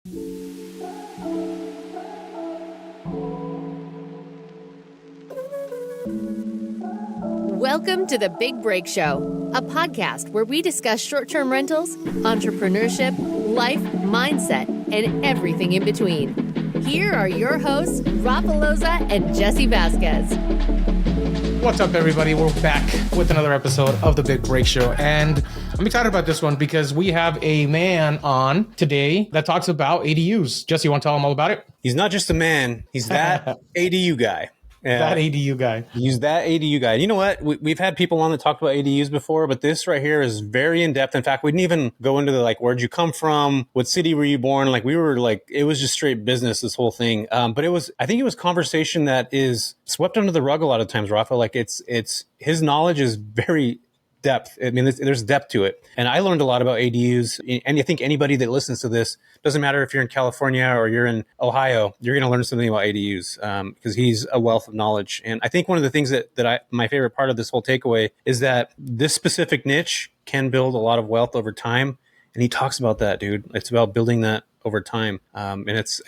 Welcome to The Big Break Show, a podcast where we discuss short-term rentals, entrepreneurship, life, mindset, and everything in between. Here are your hosts, Rafa Loza and Jesse Vasquez. What's up, everybody? We're back with another episode of The Big Break Show, and I'm excited about this one because we have a man on today that talks about ADUs. Jesse, you want to tell him all about it? He's not just a man. He's that ADU guy. That ADU guy. He's that ADU guy. You know what? We've had people on that talked about ADUs before, but this right here is very in-depth. In fact, we didn't even go into the, where'd you come from? What city were you born? It was just straight business, this whole thing. But I think it was conversation that is swept under the rug a lot of times, Rafa. His knowledge is very depth. I mean, there's depth to it. And I learned a lot about ADUs. And I think anybody that listens to this, doesn't matter if you're in California or you're in Ohio, you're going to learn something about ADUs because he's a wealth of knowledge. And I think one of the things my favorite part of this whole takeaway is that this specific niche can build a lot of wealth over time. And he talks about that, dude. It's about building that over time. I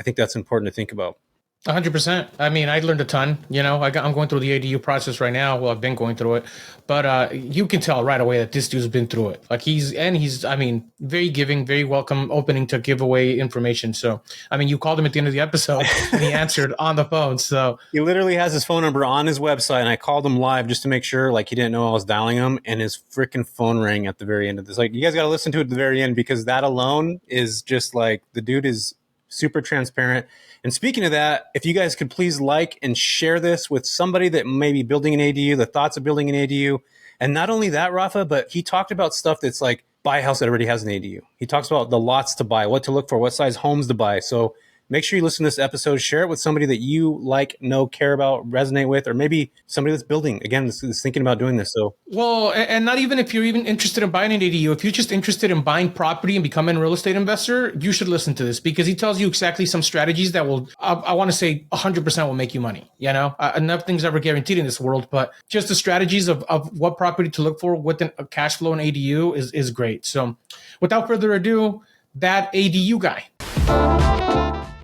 think that's important to think about. 100%. I mean, I learned a ton. I'm going through the ADU process right now. Well, I've been going through it, but you can tell right away that this dude's been through it. He's very giving, very welcome, opening to give away information. So, you called him at the end of the episode and he answered on the phone. So he literally has his phone number on his website, and I called him live just to make sure, he didn't know I was dialing him, and his freaking phone rang at the very end of this. You guys got to listen to it at the very end because that alone is just the dude is super transparent. And speaking of that, if you guys could please like and share this with somebody that may be building an ADU, the thoughts of building an ADU. And not only that, Rafa, but he talked about stuff that's buy a house that already has an ADU. He talks about the lots to buy, what to look for, what size homes to buy. So make sure you listen to this episode, share it with somebody that you know, care about, resonate with, or maybe somebody that's building, again, is thinking about doing this. So, well, and not even if you're even interested in buying an ADU, if you're just interested in buying property and becoming a real estate investor, you should listen to this because he tells you exactly some strategies that will, I want to say 100% will make you money. Nothing's ever guaranteed in this world, but just the strategies of what property to look for with a cash flow and ADU is great. So without further ado, that ADU guy.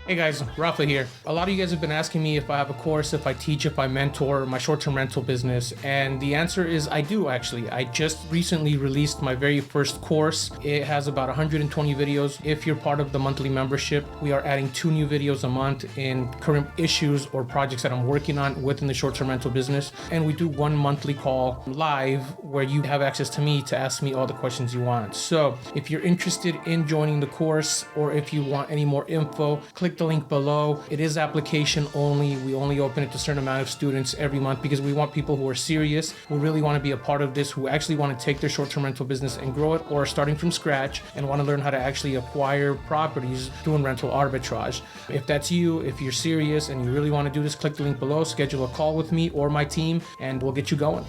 Hey guys, Rafa here. A lot of you guys have been asking me if I have a course, if I teach, if I mentor my short-term rental business, and the answer is I do actually. I just recently released my very first course. It has about 120 videos. If you're part of the monthly membership, we are adding 2 new videos a month in current issues or projects that I'm working on within the short-term rental business. And we do 1 monthly call live where you have access to me to ask me all the questions you want. So if you're interested in joining the course or if you want any more info, click the link below. It is application only. We only open it to a certain amount of students every month because we want people who are serious, who really want to be a part of this, who actually want to take their short-term rental business and grow it, or are starting from scratch and want to learn how to actually acquire properties doing rental arbitrage. If that's you, if you're serious and you really want to do this, click the link below, schedule a call with me or my team, and we'll get you going.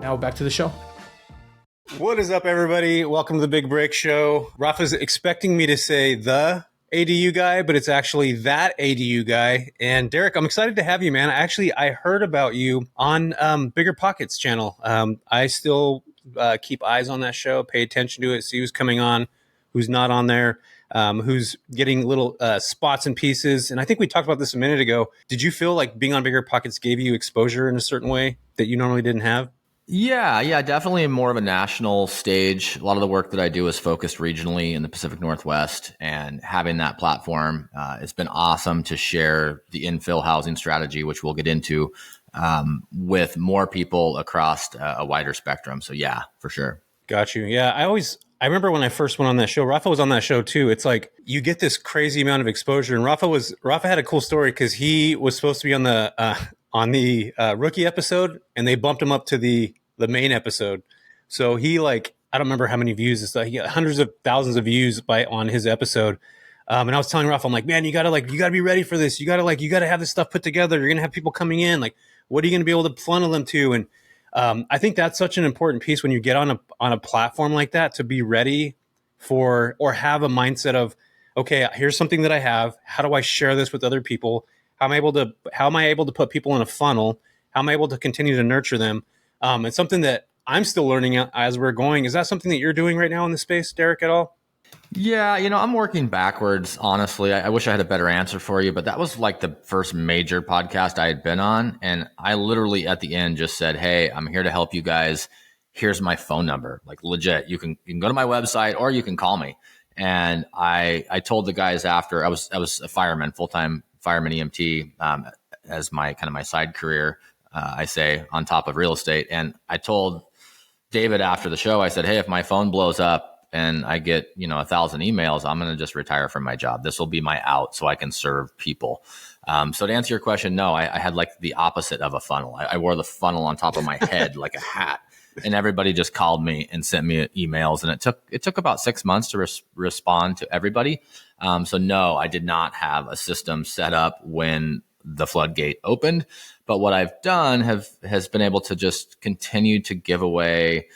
Now back to the show. What is up, everybody? Welcome to the Big Break Show. Rafa's expecting me to say the ADU guy, but it's actually that ADU guy. And Derek, I'm excited to have you, man. I heard about you on Bigger Pockets channel. I still keep eyes on that show, pay attention to it, see who's coming on, who's not on there, who's getting little spots and pieces. And I think we talked about this a minute ago. Did you feel like being on Bigger Pockets gave you exposure in a certain way that you normally didn't have? Yeah, definitely more of a national stage. A lot of the work that I do is focused regionally in the Pacific Northwest, and having that platform, it's been awesome to share the infill housing strategy, which we'll get into, with more people across a wider spectrum. So yeah, for sure. Got you. Yeah, I remember when I first went on that show, Rafa was on that show too. It's you get this crazy amount of exposure, and Rafa had a cool story because he was supposed to be on the rookie episode, and they bumped him up to the main episode. So he I don't remember how many views. He got hundreds of thousands of views on his episode. And I was telling Rafa, I'm like, man, you gotta be ready for this. You gotta have this stuff put together. You're gonna have people coming in. What are you gonna be able to funnel them to? And I think that's such an important piece when you get on a platform like that, to be ready for, or have a mindset of, okay, here's something that I have. How do I share this with other people? How am I able to put people in a funnel? How am I able to continue to nurture them? It's something that I'm still learning as we're going. Is that something that you're doing right now in the space, Derek, at all? Yeah, I'm working backwards, honestly. I wish I had a better answer for you, but that was like the first major podcast I had been on. And I literally at the end just said, hey, I'm here to help you guys. Here's my phone number. Like legit, you can go to my website or you can call me. And I told the guys after I was a fireman, full-time fireman EMT, as my kind of my side career, I say on top of real estate. And I told David after the show, I said, hey, if my phone blows up and I get, 1,000 emails, I'm going to just retire from my job. This will be my out so I can serve people. So to answer your question, no, I had like the opposite of a funnel. I wore the funnel on top of my head like a hat, and everybody just called me and sent me emails. And it took about 6 months to respond to everybody. So no, I did not have a system set up when the floodgate opened. But what I've done has been able to just continue to give away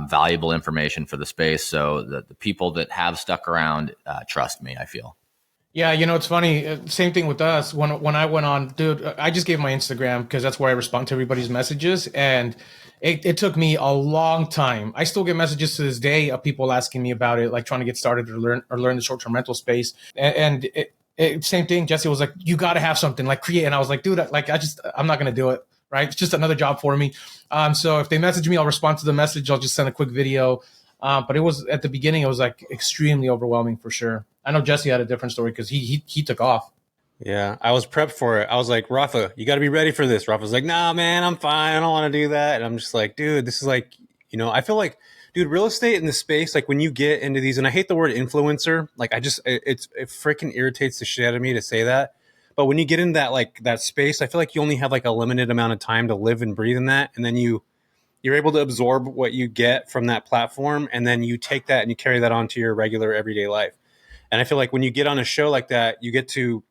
valuable information for the space, so that the people that have stuck around trust me, I feel. Yeah, it's funny. Same thing with us. When I went on, dude, I just gave my Instagram because that's where I respond to everybody's messages, and it took me a long time. I still get messages to this day of people asking me about it, like trying to get started or learn the short term rental space, and same thing. Jesse was like, "You got to have something like create," and I was like, "Dude, I'm not gonna do it." Right? It's just another job for me. So if they message me, I'll respond to the message. I'll just send a quick video. But it was at the beginning, it was like extremely overwhelming for sure. I know Jesse had a different story because he took off. Yeah, I was prepped for it. I was like, Rafa, you got to be ready for this. Rafa's like, nah, man, I'm fine. I don't want to do that. And I'm just like, dude, this is like, I feel like, dude, real estate in the space, like when you get into these, and I hate the word influencer, like it freaking irritates the shit out of me to say that. But when you get in that space, I feel like you only have like a limited amount of time to live and breathe in that. And then you're able to absorb what you get from that platform. And then you take that and you carry that onto your regular everyday life. And I feel like when you get on a show like that, you get to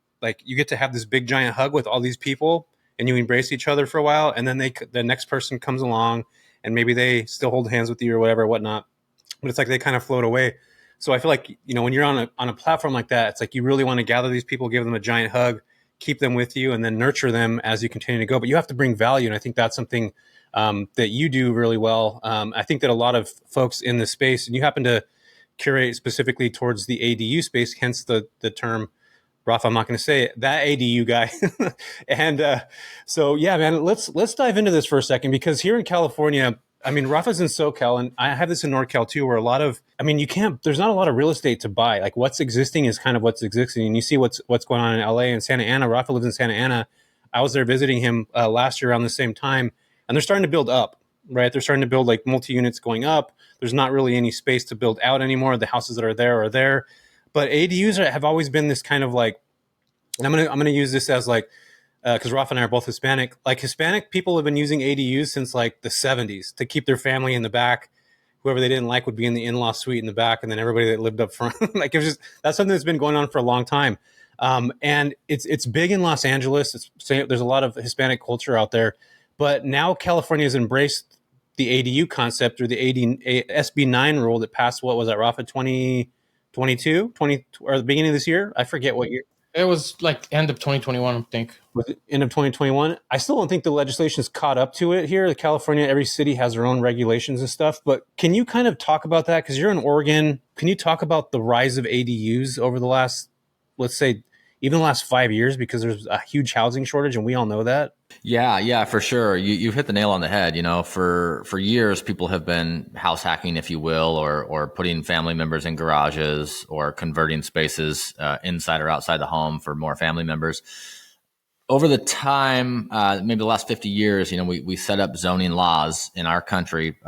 have this big giant hug with all these people, and you embrace each other for a while. And then the next person comes along and maybe they still hold hands with you or whatever, whatnot. But it's like they kind of float away. So I feel like, when you're on a platform like that, it's like you really want to gather these people, give them a giant hug, keep them with you, and then nurture them as you continue to go. But you have to bring value. And I think that's something that you do really well. I think that a lot of folks in this space, and you happen to curate specifically towards the ADU space, hence the term, Rafa, I'm not going to say it, that ADU guy. And so, yeah, man, let's dive into this for a second, because here in California, I mean, Rafa's in SoCal, and I have this in NorCal too, where there's not a lot of real estate to buy. Like what's existing is kind of what's existing. And you see what's going on in LA and Santa Ana. Rafa lives in Santa Ana. I was there visiting him last year around the same time, and they're starting to build up, right? They're starting to build like multi-units going up. There's not really any space to build out anymore. The houses that are there. But ADUs have always been this kind of like, and I'm gonna use this as like, because Rafa and I are both Hispanic. Like Hispanic people have been using ADUs since like the 70s to keep their family in the back. Whoever they didn't like would be in the in-law suite in the back, and then everybody that lived up front. Like it was just, that's something that's been going on for a long time. And it's big in Los Angeles. There's a lot of Hispanic culture out there, but now California has embraced the ADU concept through the SB9 rule that passed. What was that, Rafa? 2022, or the beginning of this year? I forget what year. It was like end of 2021, I think. Was it end of 2021? I still don't think the legislation's caught up to it here. California, every city has their own regulations and stuff. But can you kind of talk about that? Because you're in Oregon. Can you talk about the rise of ADUs over the last, let's say, even the last 5 years? Because there's a huge housing shortage, and we all know that. Yeah, for sure. You've hit the nail on the head. For years, people have been house hacking, if you will, or putting family members in garages or converting spaces inside or outside the home for more family members. Over the time, maybe the last 50 years, we set up zoning laws in our country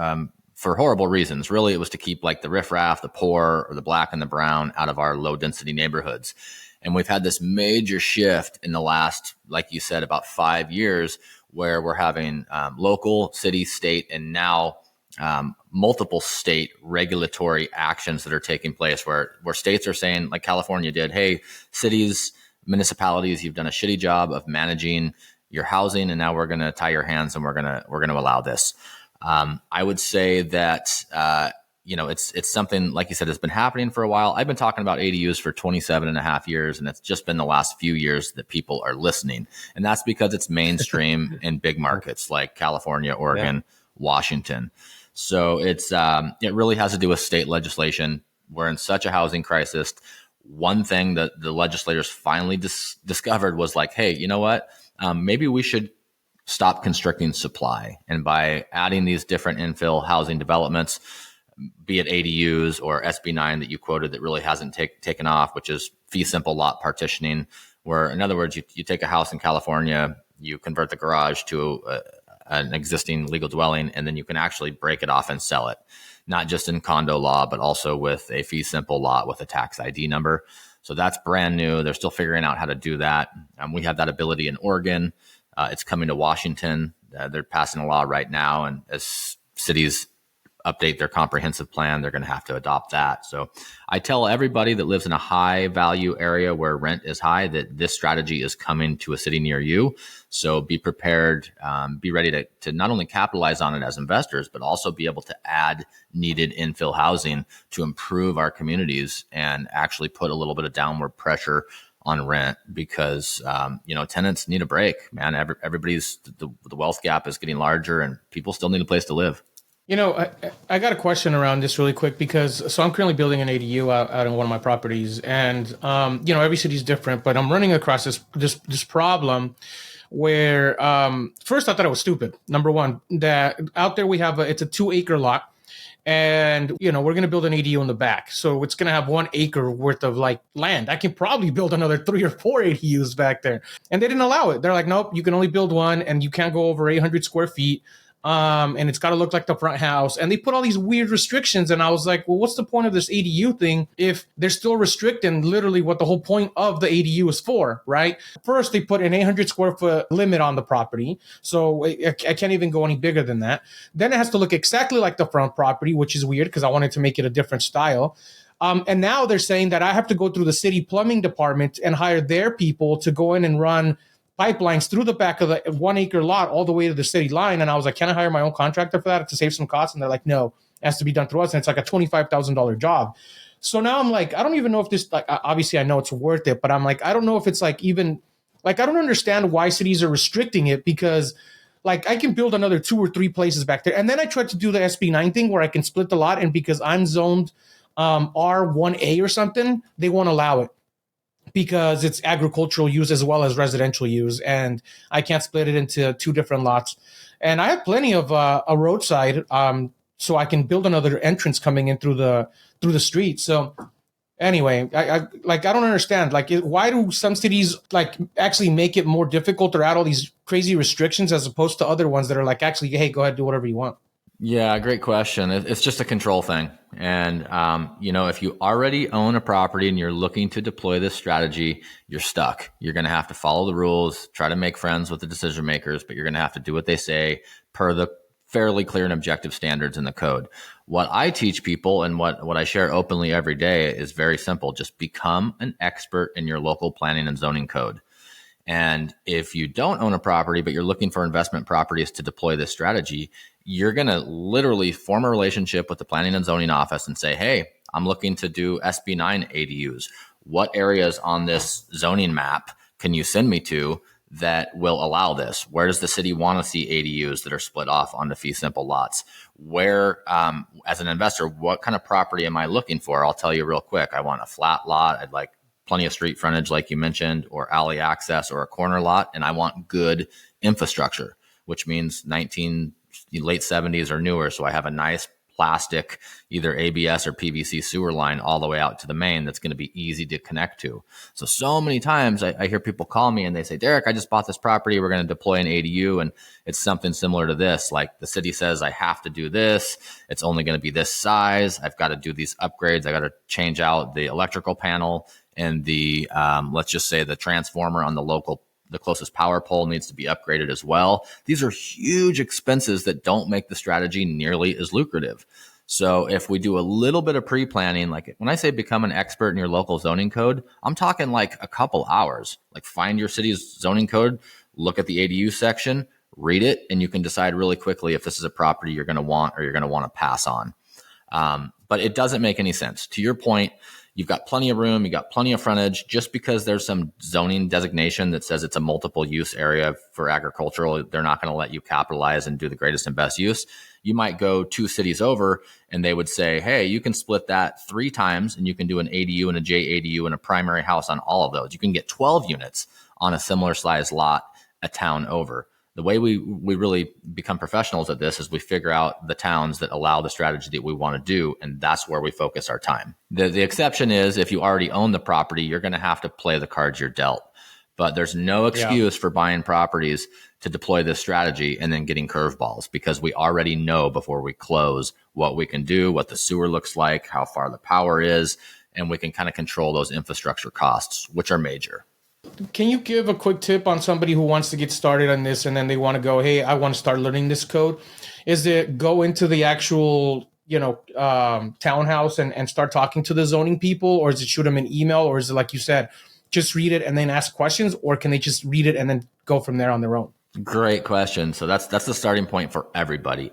for horrible reasons. Really, it was to keep like the riffraff, the poor, or the black and the brown out of our low density neighborhoods. And we've had this major shift in the last, like you said, about 5 years, where we're having local, city, state, and now multiple state regulatory actions that are taking place where states are saying, like California did, hey, cities, municipalities, you've done a shitty job of managing your housing, and now we're going to tie your hands and we're going to allow this. I would say that it's something, like you said, has been happening for a while. I've been talking about ADUs for 27 and a half years, and it's just been the last few years that people are listening. And that's because it's mainstream in big markets like California, Oregon, Washington. So it really has to do with state legislation. we're in such a housing crisis. One thing that the legislators finally discovered was like, hey, you know what? Maybe we should stop constricting supply. And by adding these different infill housing developments, be it ADUs or SB9 that you quoted that really hasn't taken off, which is fee simple lot partitioning, where in other words, you take a house in California, you convert the garage to an existing legal dwelling, and then you can actually break it off and sell it, not just in condo law, but also with a fee simple lot with a tax ID number. So that's brand new. They're still figuring out how to do that. We have that ability in Oregon. It's coming to Washington. They're passing a law right now. And as cities update their comprehensive plan, they're going to have to adopt that. So I tell everybody that lives in a high value area where rent is high that this strategy is coming to a city near you. So be prepared, be ready to not only capitalize on it as investors, but also be able to add needed infill housing to improve our communities and actually put a little bit of downward pressure on rent because, tenants need a break, man. Everybody's, the wealth gap is getting larger and people still need a place to live. I got a question around this really quick because I'm currently building an ADU out in one of my properties, and every city is different. But I'm running across this problem where first I thought it was stupid. Number one, that out there we have it's a 2-acre lot, and we're going to build an ADU in the back, so it's going to have 1 acre worth of like land. I can probably build another 3 or 4 ADUs back there, and they didn't allow it. They're like, nope, you can only build one, and you can't go over 800 square feet. And it's got to look like the front house. And they put all these weird restrictions. And I was like, well, what's the point of this ADU thing if they're still restricting literally what the whole point of the ADU is for, right? First, they put an 800 square foot limit on the property. So I can't even go any bigger than that. Then it has to look exactly like the front property, which is weird because I wanted to make it a different style. And now they're saying that I have to go through the city plumbing department and hire their people to go in and run pipelines through the back of the 1 acre lot all the way to the city line. And I was like, can I hire my own contractor for that to save some costs? And they're like, no, it has to be done through us. And it's like a $25,000 job. So now I'm like, I don't even know if this, like, obviously I know it's worth it, but I'm like, I don't know if it's like even, like, I don't understand why cities are restricting it because like I can build another 2 or 3 places back there. And then I tried to do the SB9 thing where I can split the lot. And because I'm zoned R1A or something, they won't allow it, because it's agricultural use as well as residential use, and I can't split it into 2 different lots. And I have plenty of a roadside, so I can build another entrance coming in through the street. So anyway, I don't understand. Like, why do some cities like actually make it more difficult or add all these crazy restrictions as opposed to other ones that are like, actually, hey, go ahead, do whatever you want? Yeah, great question. It's just a control thing. And, if you already own a property and you're looking to deploy this strategy, you're stuck. You're going to have to follow the rules, try to make friends with the decision makers, but you're going to have to do what they say per the fairly clear and objective standards in the code. What I teach people and what I share openly every day is very simple. Just become an expert in your local planning and zoning code. And if you don't own a property, but you're looking for investment properties to deploy this strategy, you're going to literally form a relationship with the planning and zoning office and say, hey, I'm looking to do SB9 ADUs. What areas on this zoning map can you send me to that will allow this? Where does the city want to see ADUs that are split off onto fee simple lots? Where, as an investor, what kind of property am I looking for? I'll tell you real quick. I want a flat lot. I'd like plenty of street frontage, like you mentioned, or alley access, or a corner lot. And I want good infrastructure, which means late 70s or newer. So I have a nice plastic, either ABS or PVC sewer line all the way out to the main that's going to be easy to connect to. So many times I hear people call me and they say, Derek, I just bought this property. We're going to deploy an ADU. And it's something similar to this. Like the city says, I have to do this. It's only going to be this size. I've got to do these upgrades. I got to change out the electrical panel and the, let's just say the transformer on the closest power pole needs to be upgraded as well. These are huge expenses that don't make the strategy nearly as lucrative. So if we do a little bit of pre-planning, like when I say become an expert in your local zoning code, I'm talking like a couple hours. Like find your city's zoning code, look at the ADU section, read it, and you can decide really quickly if this is a property you're going to want or you're going to want to pass on. But it doesn't make any sense. To your point, you've got plenty of room, you got plenty of frontage. Just because there's some zoning designation that says it's a multiple use area for agricultural, they're not going to let you capitalize and do the greatest and best use. You might go 2 cities over and they would say, hey, you can split that 3 times and you can do an ADU and a JADU and a primary house on all of those. You can get 12 units on a similar size lot a town over. The way we really become professionals at this is we figure out the towns that allow the strategy that we want to do, and that's where we focus our time. The exception is if you already own the property, you're going to have to play the cards you're dealt. But there's no excuse for buying properties to deploy this strategy and then getting curveballs, because we already know before we close what we can do, what the sewer looks like, how far the power is, and we can kind of control those infrastructure costs, which are major. Can you give a quick tip on somebody who wants to get started on this and then they want to go, hey, I want to start learning this code? Is it go into the actual, townhouse and start talking to the zoning people, or is it shoot them an email, or is it like you said, just read it and then ask questions, or can they just read it and then go from there on their own? Great question. So that's the starting point for everybody.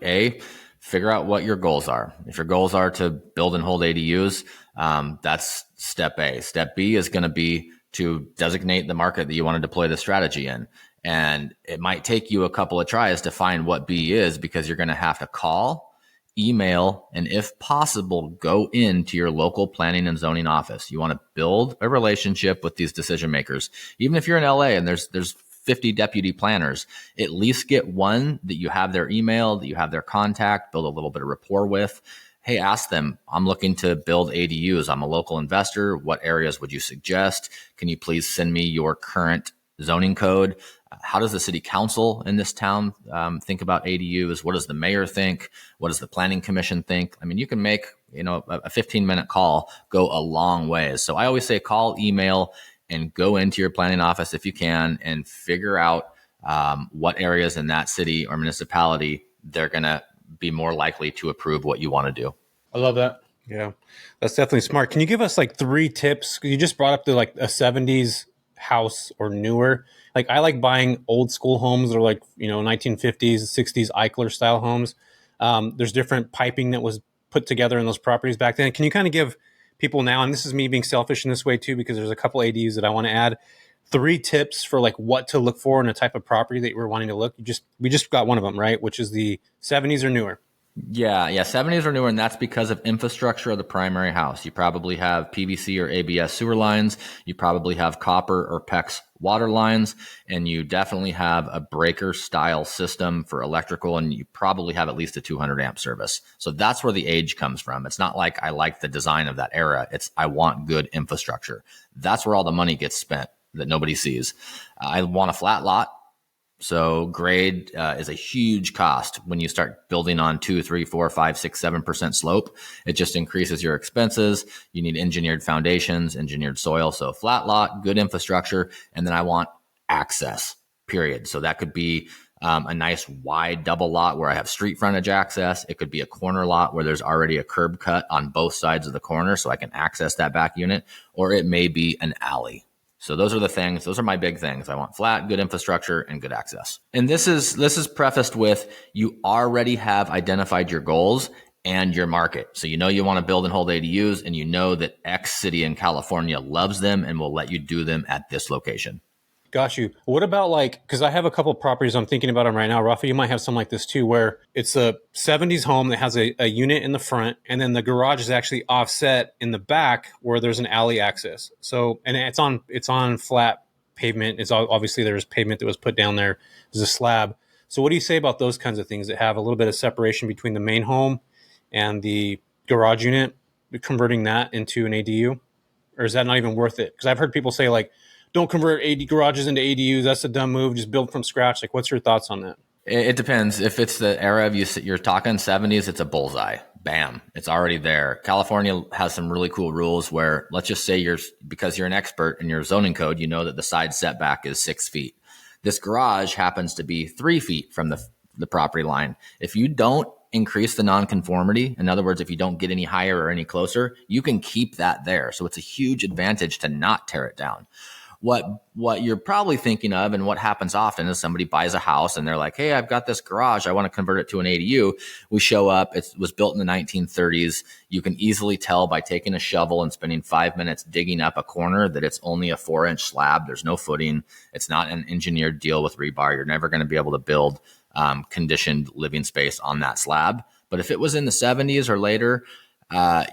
Figure out what your goals are. If your goals are to build and hold ADUs, that's step A. Step B is going to be to designate the market that you want to deploy the strategy in. And it might take you a couple of tries to find what B is, because you're going to have to call, email, and if possible, go into your local planning and zoning office. You want to build a relationship with these decision makers. Even if you're in LA and there's 50 deputy planners, at least get one that you have their email, that you have their contact, build a little bit of rapport with. Hey, ask them, I'm looking to build ADUs. I'm a local investor. What areas would you suggest? Can you please send me your current zoning code? How does the city council in this town think about ADUs? What does the mayor think? What does the planning commission think? I mean, you can make, a 15-minute call go a long ways. So I always say call, email, and go into your planning office if you can and figure out what areas in that city or municipality they're going to be more likely to approve what you want to do. I love that. Yeah, that's definitely smart. Can you give us like 3 tips? You just brought up the like a 70s house or newer. Like I like buying old school homes or 1950s, 60s Eichler style homes. There's different piping that was put together in those properties back then. Can you kind of give people now, and this is me being selfish in this way too, because there's a couple ADUs that I want to add, 3 tips for like what to look for in a type of property that you were wanting to look. We just got one of them, right? Which is the 70s or newer. Yeah. 70s or newer, and that's because of infrastructure of the primary house. You probably have PVC or ABS sewer lines. You probably have copper or PEX water lines, and you definitely have a breaker style system for electrical, and you probably have at least a 200 amp service. So that's where the age comes from. It's not like I like the design of that era. It's I want good infrastructure. That's where all the money gets spent that nobody sees. I want a flat lot. So grade is a huge cost when you start building on 2, 3, 4, 5, 6, 7% slope. It just increases your expenses. You need engineered foundations, engineered soil. So flat lot, good infrastructure. And then I want access, period. So that could be a nice wide double lot where I have street frontage access. It could be a corner lot where there's already a curb cut on both sides of the corner so I can access that back unit, or it may be an alley. So those are the things. Those are my big things. I want flat, good infrastructure, and good access. And this is prefaced with you already have identified your goals and your market. So you want to build and hold ADUs, and you know that X city in California loves them and will let you do them at this location. Got you. What about because I have a couple of properties I'm thinking about them right now. Rafa, you might have some like this too, where it's a 70s home that has a unit in the front, and then the garage is actually offset in the back where there's an alley access. So, and it's on flat pavement. It's obviously there's pavement that was put down there. There's a slab. So what do you say about those kinds of things that have a little bit of separation between the main home and the garage unit, converting that into an ADU? Or is that not even worth it? Because I've heard people say don't convert garages into ADUs. That's a dumb move. Just build from scratch. What's your thoughts on that? It depends. If it's the era of you're talking 70s, it's a bullseye. Bam. It's already there. California has some really cool rules where let's just say because you're an expert in your zoning code, you know that the side setback is 6 feet. This garage happens to be 3 feet from the property line. If you don't increase the nonconformity, in other words, if you don't get any higher or any closer, you can keep that there. So it's a huge advantage to not tear it down. What you're probably thinking of, and what happens often, is somebody buys a house and they're like, hey, I've got this garage, I want to convert it to an ADU. We show up, it was built in the 1930s. You can easily tell by taking a shovel and spending 5 minutes digging up a corner that it's only a 4-inch slab. There's no footing. It's not an engineered deal with rebar. You're never going to be able to build conditioned living space on that slab. But if it was in the 70s or later,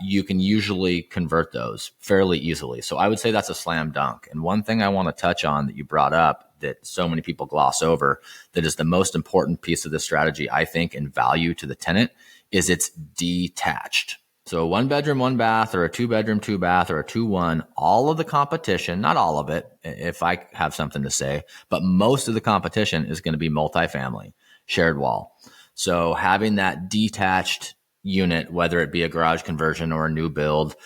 you can usually convert those fairly easily. So I would say that's a slam dunk. And one thing I want to touch on that you brought up that so many people gloss over, that is the most important piece of this strategy, I think, in value to the tenant, is it's detached. So a 1-bedroom, 1-bath, or a 2-bedroom, 2-bath, or a 2-1, all of the competition, not all of it, if I have something to say, but most of the competition is going to be multifamily, shared wall. So having that detached unit, whether it be a garage conversion or a new build,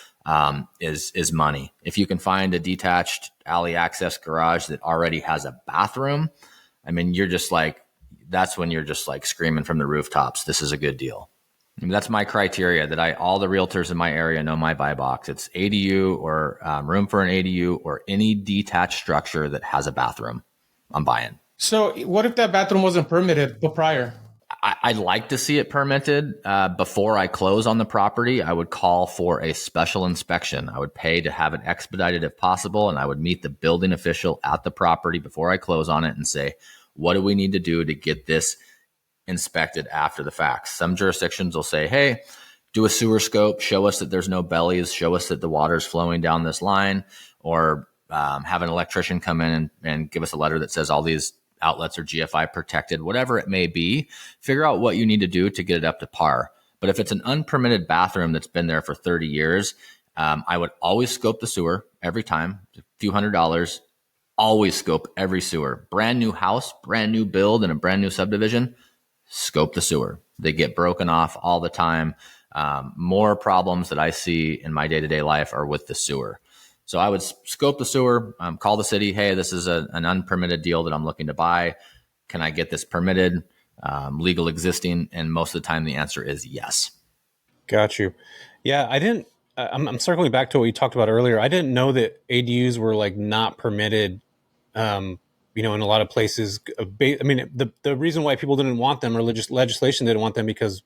is money. If you can find a detached alley access garage that already has a bathroom, I mean, that's when you're just like screaming from the rooftops, this is a good deal. I mean, that's my criteria that all the realtors in my area know my buy box. It's ADU or room for an ADU or any detached structure that has a bathroom. I'm buying. So what if that bathroom wasn't permitted but prior? I'd like to see it permitted. Before I close on the property, I would call for a special inspection. I would pay to have it expedited if possible, and I would meet the building official at the property before I close on it and say, what do we need to do to get this inspected after the fact? Some jurisdictions will say, hey, do a sewer scope, show us that there's no bellies, show us that the water's flowing down this line, or have an electrician come in and give us a letter that says all these outlets are GFI protected, whatever it may be. Figure out what you need to do to get it up to par. But if it's an unpermitted bathroom that's been there for 30 years, I would always scope the sewer every time, a few $100s, always scope every sewer. Brand new house, brand new build in a brand new subdivision, scope the sewer. They get broken off all the time. More problems that I see in my day-to-day life are with the sewer. So I would scope the sewer, call the city. Hey, this is an unpermitted deal that I'm looking to buy. Can I get this permitted, legal existing? And most of the time the answer is yes. Got you. Yeah, I didn't. I'm circling back to what you talked about earlier. I didn't know that ADUs were like not permitted. In a lot of places. I mean, the reason why people didn't want them, or legislation didn't want them, because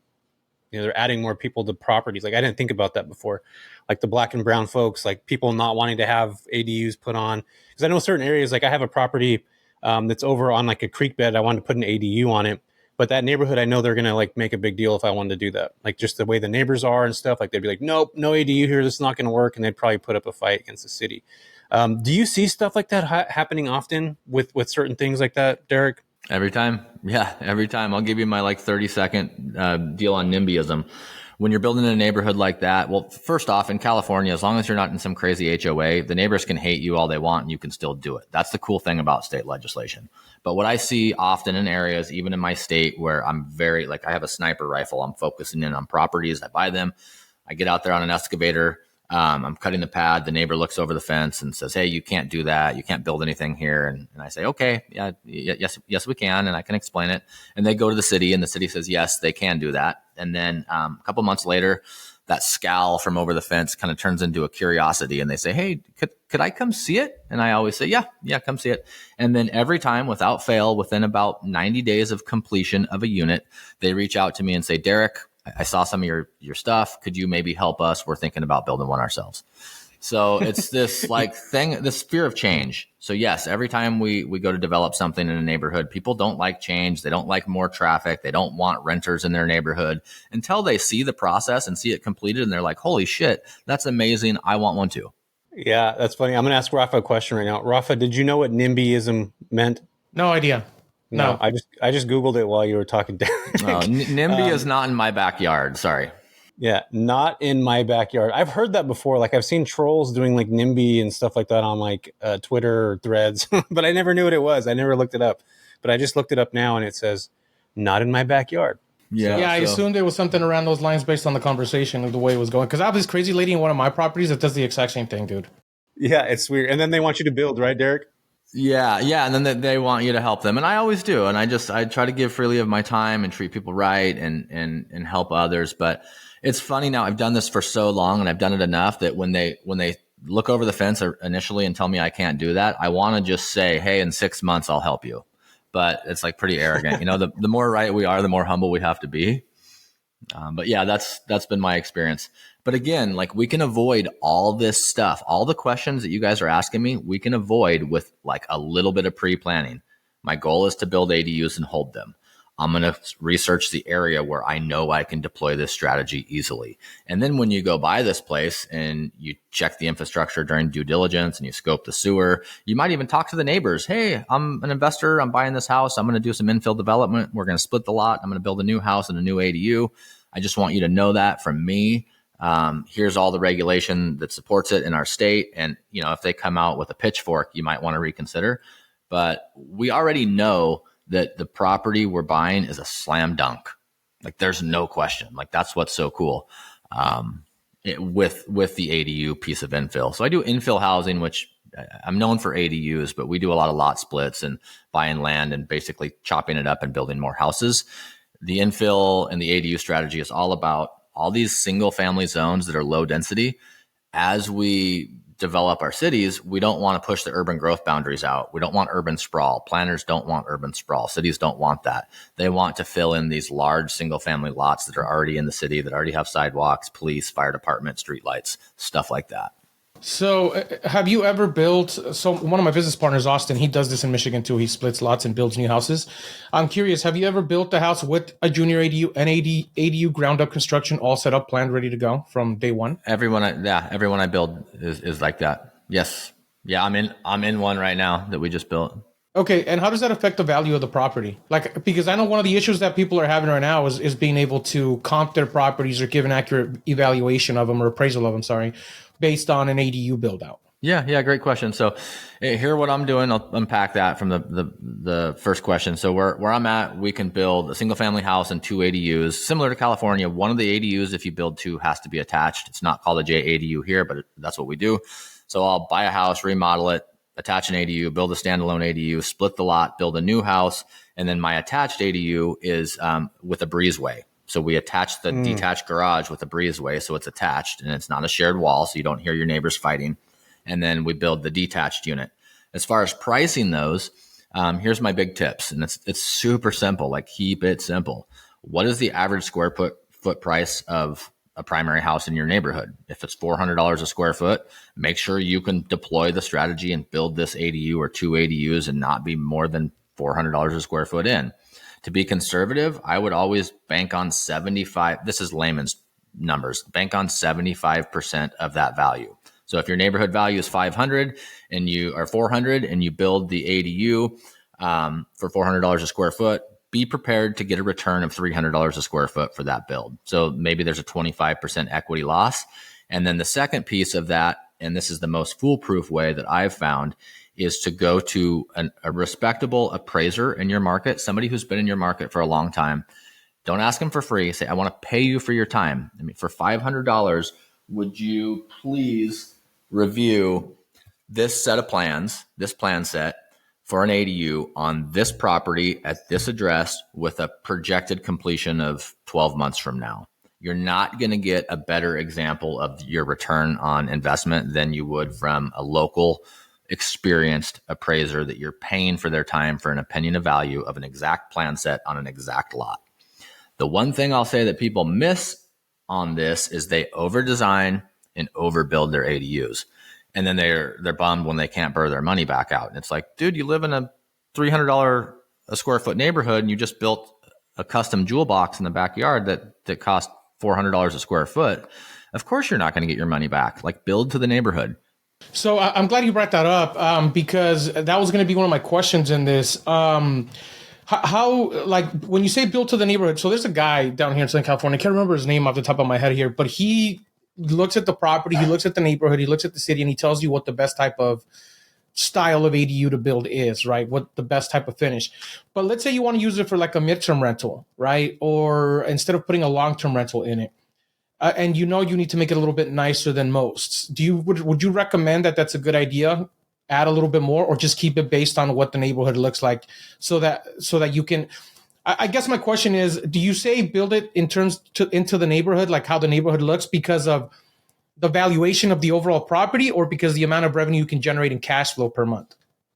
they're adding more people to properties. Like I didn't think about that before. Like the black and brown folks, like people not wanting to have ADUs put on. Because I know certain areas, like I have a property that's over on like a creek bed. I wanted to put an ADU on it. But that neighborhood, I know they're going to like make a big deal if I wanted to do that. Like just the way the neighbors are and stuff, like they'd be like, nope, no ADU here. This is not going to work. And they'd probably put up a fight against the city. Do you see stuff like that happening often with certain things like that, Derek? Every time. Yeah, every time. I'll give you my 30-second deal on NIMBYism. When you're building in a neighborhood like that, well, first off, in California, as long as you're not in some crazy HOA, the neighbors can hate you all they want and you can still do it. That's the cool thing about state legislation. But what I see often in areas, even in my state, where I'm I have a sniper rifle, I'm focusing in on properties, I buy them, I get out there on an excavator, I'm cutting the pad. The neighbor looks over the fence and says, hey, you can't do that. You can't build anything here. And I say, okay, yes, we can. And I can explain it. And they go to the city and the city says, yes, they can do that. And then a couple months later, that scowl from over the fence kind of turns into a curiosity. And they say, hey, could I come see it? And I always say, yeah, come see it. And then every time without fail, within about 90 days of completion of a unit, they reach out to me and say, Derek, I saw some of your stuff. Could you maybe help us? We're thinking about building one ourselves. So it's this this fear of change. So yes, every time we go to develop something in a neighborhood, people don't like change. They don't like more traffic. They don't want renters in their neighborhood until they see the process and see it completed. And they're like, holy shit, that's amazing. I want one too. Yeah, that's funny. I'm going to ask Rafa a question right now. Rafa, did you know what NIMBYism meant? No idea. No. I just Googled it while you were talking. NIMBY is not in my backyard. Sorry. Yeah, not in my backyard. I've heard that before. Like I've seen trolls doing like NIMBY and stuff like that on Twitter or Threads, but I never knew what it was. I never looked it up. But I just looked it up now and it says, not in my backyard. Yeah, I assumed it was something around those lines based on the conversation of the way it was going. Because I have this crazy lady in one of my properties that does the exact same thing, dude. Yeah, it's weird. And then they want you to build, right, Derek? Yeah. And then they want you to help them. And I always do. And I try to give freely of my time and treat people right and help others. But it's funny now, I've done this for so long and I've done it enough that when they look over the fence initially and tell me I can't do that. I want to just say, hey, in 6 months, I'll help you. But it's like pretty arrogant. The more right we are, the more humble we have to be. But yeah, that's been my experience. But again, like we can avoid all this stuff, all the questions that you guys are asking me, we can avoid with like a little bit of pre-planning. My goal is to build ADUs and hold them. I'm going to research the area where I know I can deploy this strategy easily. And then when you go buy this place and you check the infrastructure during due diligence and you scope the sewer, you might even talk to the neighbors. Hey, I'm an investor. I'm buying this house. I'm going to do some infill development. We're going to split the lot. I'm going to build a new house and a new ADU. I just want you to know that from me. Here's all the regulation that supports it in our state. And, if they come out with a pitchfork, you might want to reconsider. But we already know that the property we're buying is a slam dunk. Like there's no question. Like that's what's so cool with the ADU piece of infill. So I do infill housing, which I'm known for ADUs, but we do a lot of lot splits and buying land and basically chopping it up and building more houses. The infill and the ADU strategy is all about all these single family zones that are low density. As we develop our cities, we don't want to push the urban growth boundaries out. We don't want urban sprawl. Planners don't want urban sprawl. Cities don't want that. They want to fill in these large single family lots that are already in the city, that already have sidewalks, police, fire department, streetlights, stuff like that. So have you ever built, so one of my business partners, Austin, he does this in Michigan too. He splits lots and builds new houses. I'm curious, have you ever built a house with a junior ADU and ADU ground up construction all set up, planned, ready to go from day one? Everyone I build is like that. Yes. Yeah. I'm in one right now that we just built. Okay. And how does that affect the value of the property? Like, because I know one of the issues that people are having right now is being able to comp their properties or give an accurate evaluation of them or appraisal of them, based on an ADU build out. Yeah, great question. So here what I'm doing, I'll unpack that from the first question. So where I'm at, we can build a single family house and 2 ADUs. Similar to California, one of the ADUs, if you build 2, has to be attached. It's not called a JADU here, but that's what we do. So I'll buy a house, remodel it, attach an ADU, build a standalone ADU, split the lot, build a new house. And then my attached ADU is with a breezeway. So we attach the detached garage with a breezeway. So it's attached and it's not a shared wall. So you don't hear your neighbors fighting. And then we build the detached unit. As far as pricing those, here's my big tips. And it's super simple, like keep it simple. What is the average square foot price of a primary house in your neighborhood? If it's $400 a square foot, make sure you can deploy the strategy and build this ADU or 2 ADUs and not be more than $400 a square foot in. To be conservative, I would always bank on 75. This is layman's numbers. Bank on 75% of that value. So if your neighborhood value is 500 and you are 400 and you build the ADU for $400 a square foot, be prepared to get a return of $300 a square foot for that build. So maybe there's a 25% equity loss. And then the second piece of that, and this is the most foolproof way that I've found, is to go to a respectable appraiser in your market, somebody who's been in your market for a long time. Don't ask them for free. Say, I want to pay you for your time. I mean, for $500, would you please review this set of plans, this plan set for an ADU on this property at this address with a projected completion of 12 months from now? You're not going to get a better example of your return on investment than you would from a local experienced appraiser that you're paying for their time for an opinion of value of an exact plan set on an exact lot. The one thing I'll say that people miss on this is they over-design and overbuild their ADUs. And then they're bummed when they can't burn their money back out. And it's like, dude, you live in a $300 a square foot neighborhood and you just built a custom jewel box in the backyard that cost $400 a square foot. Of course you're not going to get your money back. Like, build to the neighborhood. So I'm glad you brought that up because that was going to be one of my questions in this. How, like, when you say build to the neighborhood, so there's a guy down here in Southern California, I can't remember his name off the top of my head here, but he looks at the property, he looks at the neighborhood, he looks at the city, and he tells you what the best type of style of ADU to build is, right? What the best type of finish. But let's say you want to use it for like a midterm rental, right? Or instead of putting a long-term rental in it. And you need to make it a little bit nicer than most. Would you recommend that that's a good idea? Add a little bit more, or just keep it based on what the neighborhood looks like, so that you can. I guess my question is: do you say build it into the neighborhood, like how the neighborhood looks, because of the valuation of the overall property, or because the amount of revenue you can generate in cash flow per month?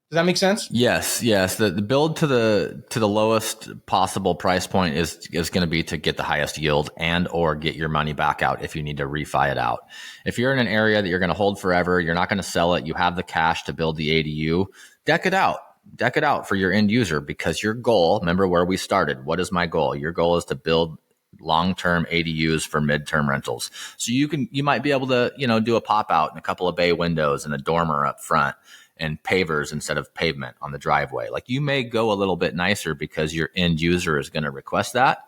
Does that make sense? Yes. The build to the lowest possible price point is going to be to get the highest yield and or get your money back out if you need to refi it out. If you're in an area that you're going to hold forever, you're not going to sell it, you have the cash to build the ADU, deck it out. Deck it out for your end user, because your goal, remember where we started. What is my goal? Your goal is to build long-term ADUs for midterm rentals. So you might be able to, do a pop out and a couple of bay windows and a dormer up front and pavers instead of pavement on the driveway. Like, you may go a little bit nicer because your end user is going to request that,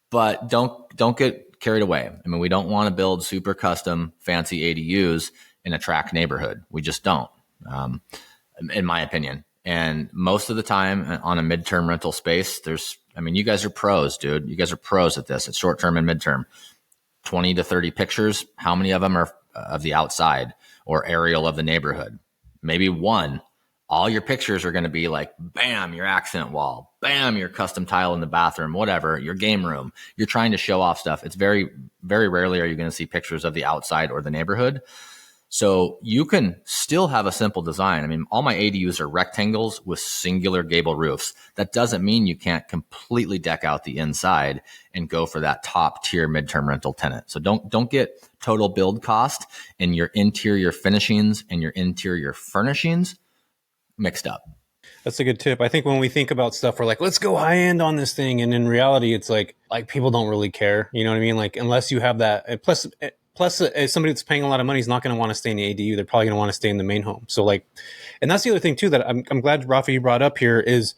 but don't get carried away. I mean, we don't want to build super custom fancy ADUs in a tract neighborhood. We just don't, in my opinion. And most of the time on a midterm rental space, you guys are pros, dude. You guys are pros at this. It's short-term and midterm. 20 to 30 pictures. How many of them are of the outside or aerial of the neighborhood? Maybe one. All your pictures are going to be like, bam, your accent wall, bam, your custom tile in the bathroom, whatever, your game room. You're trying to show off stuff. It's very, very rarely are you going to see pictures of the outside or the neighborhood. So you can still have a simple design. I mean, all my ADUs are rectangles with singular gable roofs. That doesn't mean you can't completely deck out the inside and go for that top tier midterm rental tenant. So don't get total build cost and your interior finishings and your interior furnishings mixed up. That's a good tip. I think when we think about stuff, we're like, let's go high end on this thing. And in reality, it's like people don't really care. You know what I mean? Like, unless you have that. And plus, somebody that's paying a lot of money is not going to want to stay in the ADU. They're probably going to want to stay in the main home. So and that's the other thing too, that I'm glad, Rafa, you brought up here is,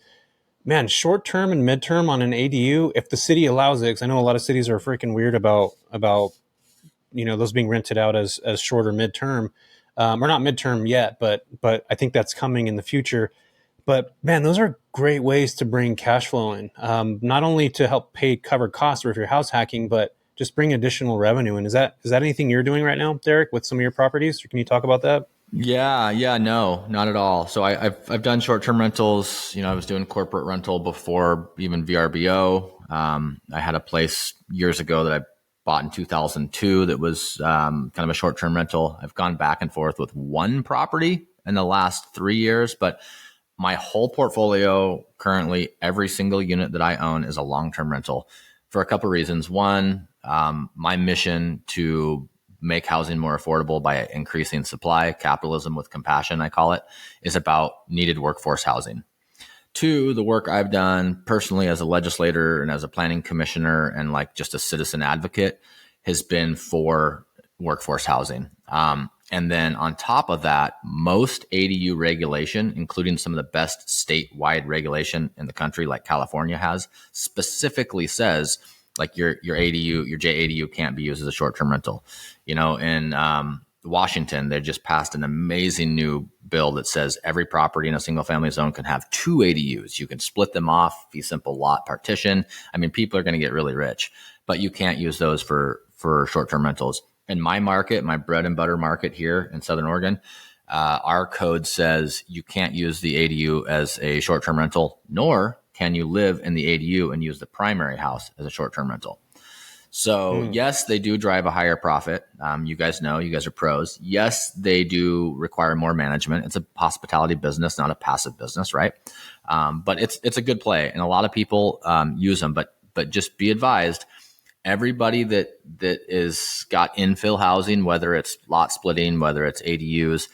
man, short term and midterm on an ADU, if the city allows it, because I know a lot of cities are freaking weird about those being rented out as short or midterm, or not midterm yet, but I think that's coming in the future. But man, those are great ways to bring cash flow in, not only to help pay covered costs or if you're house hacking, but just bring additional revenue. And is that anything you're doing right now, Derek, with some of your properties? Or can you talk about that? Yeah, no, not at all. So I've done short-term rentals. I was doing corporate rental before even VRBO. I had a place years ago that I bought in 2002 that was kind of a short-term rental. I've gone back and forth with one property in the last 3 years, but my whole portfolio currently, every single unit that I own is a long-term rental for a couple of reasons. One, my mission to make housing more affordable by increasing supply, capitalism with compassion, I call it, is about needed workforce housing. Two, the work I've done personally as a legislator and as a planning commissioner and just a citizen advocate has been for workforce housing. And then on top of that, most ADU regulation, including some of the best statewide regulation in the country, like California has, specifically says your ADU, your JADU can't be used as a short-term rental. In Washington, they just passed an amazing new bill that says every property in a single-family zone can have 2 ADUs. You can split them off, fee simple lot partition. I mean, people are going to get really rich, but you can't use those for short-term rentals. In my market, my bread and butter market here in Southern Oregon, our code says you can't use the ADU as a short-term rental, nor can you live in the ADU and use the primary house as a short-term rental. So yes, they do drive a higher profit. You guys know, you guys are pros. Yes, they do require more management. It's a hospitality business, not a passive business, right? But it's a good play, and a lot of people use them. But just be advised, everybody that is got infill housing, whether it's lot splitting, whether it's ADUs,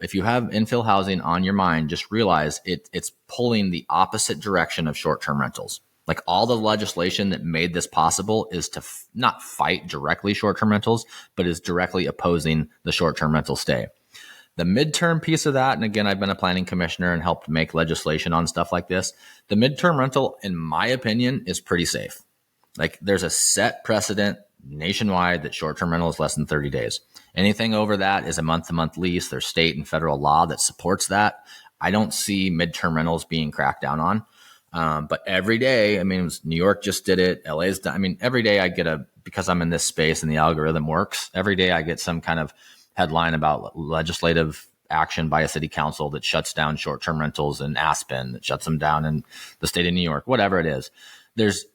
if you have infill housing on your mind, just realize it's pulling the opposite direction of short-term rentals. Like, all the legislation that made this possible is to not fight directly short-term rentals, but is directly opposing the short-term rental stay. The midterm piece of that, and again, I've been a planning commissioner and helped make legislation on stuff like this. The midterm rental, in my opinion, is pretty safe. Like, there's a set precedent nationwide that short-term rental is less than 30 days. Anything over that is a month-to-month lease. There's state and federal law that supports that. I don't see midterm rentals being cracked down on. But every day, New York just did it. LA's done. Every day because I'm in this space and the algorithm works, every day I get some kind of headline about legislative action by a city council that shuts down short-term rentals in Aspen, that shuts them down in the state of New York, whatever it is. There's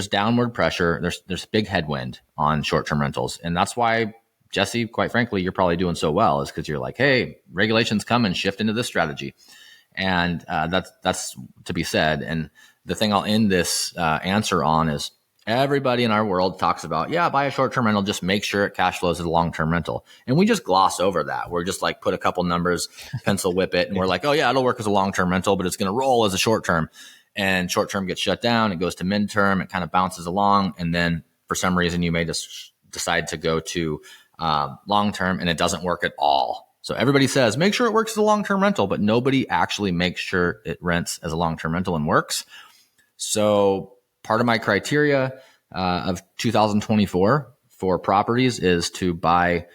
downward pressure. There's big headwind on short-term rentals. And that's why Jesse, quite frankly, you're probably doing so well is because you're like, hey, regulations come and shift into this strategy. And that's to be said. And the thing I'll end this answer on is everybody in our world talks about, yeah, buy a short-term rental, just make sure it cash flows as a long-term rental. And we just gloss over that. We're just like, put a couple numbers, pencil whip it. And we're like, oh yeah, it'll work as a long-term rental, but it's going to roll as a short-term. And short-term gets shut down. It goes to midterm. It kind of bounces along. And then for some reason, you may just decide to go to long-term and it doesn't work at all. So everybody says, make sure it works as a long-term rental, but nobody actually makes sure it rents as a long-term rental and works. So part of my criteria of 2024 for properties is to buy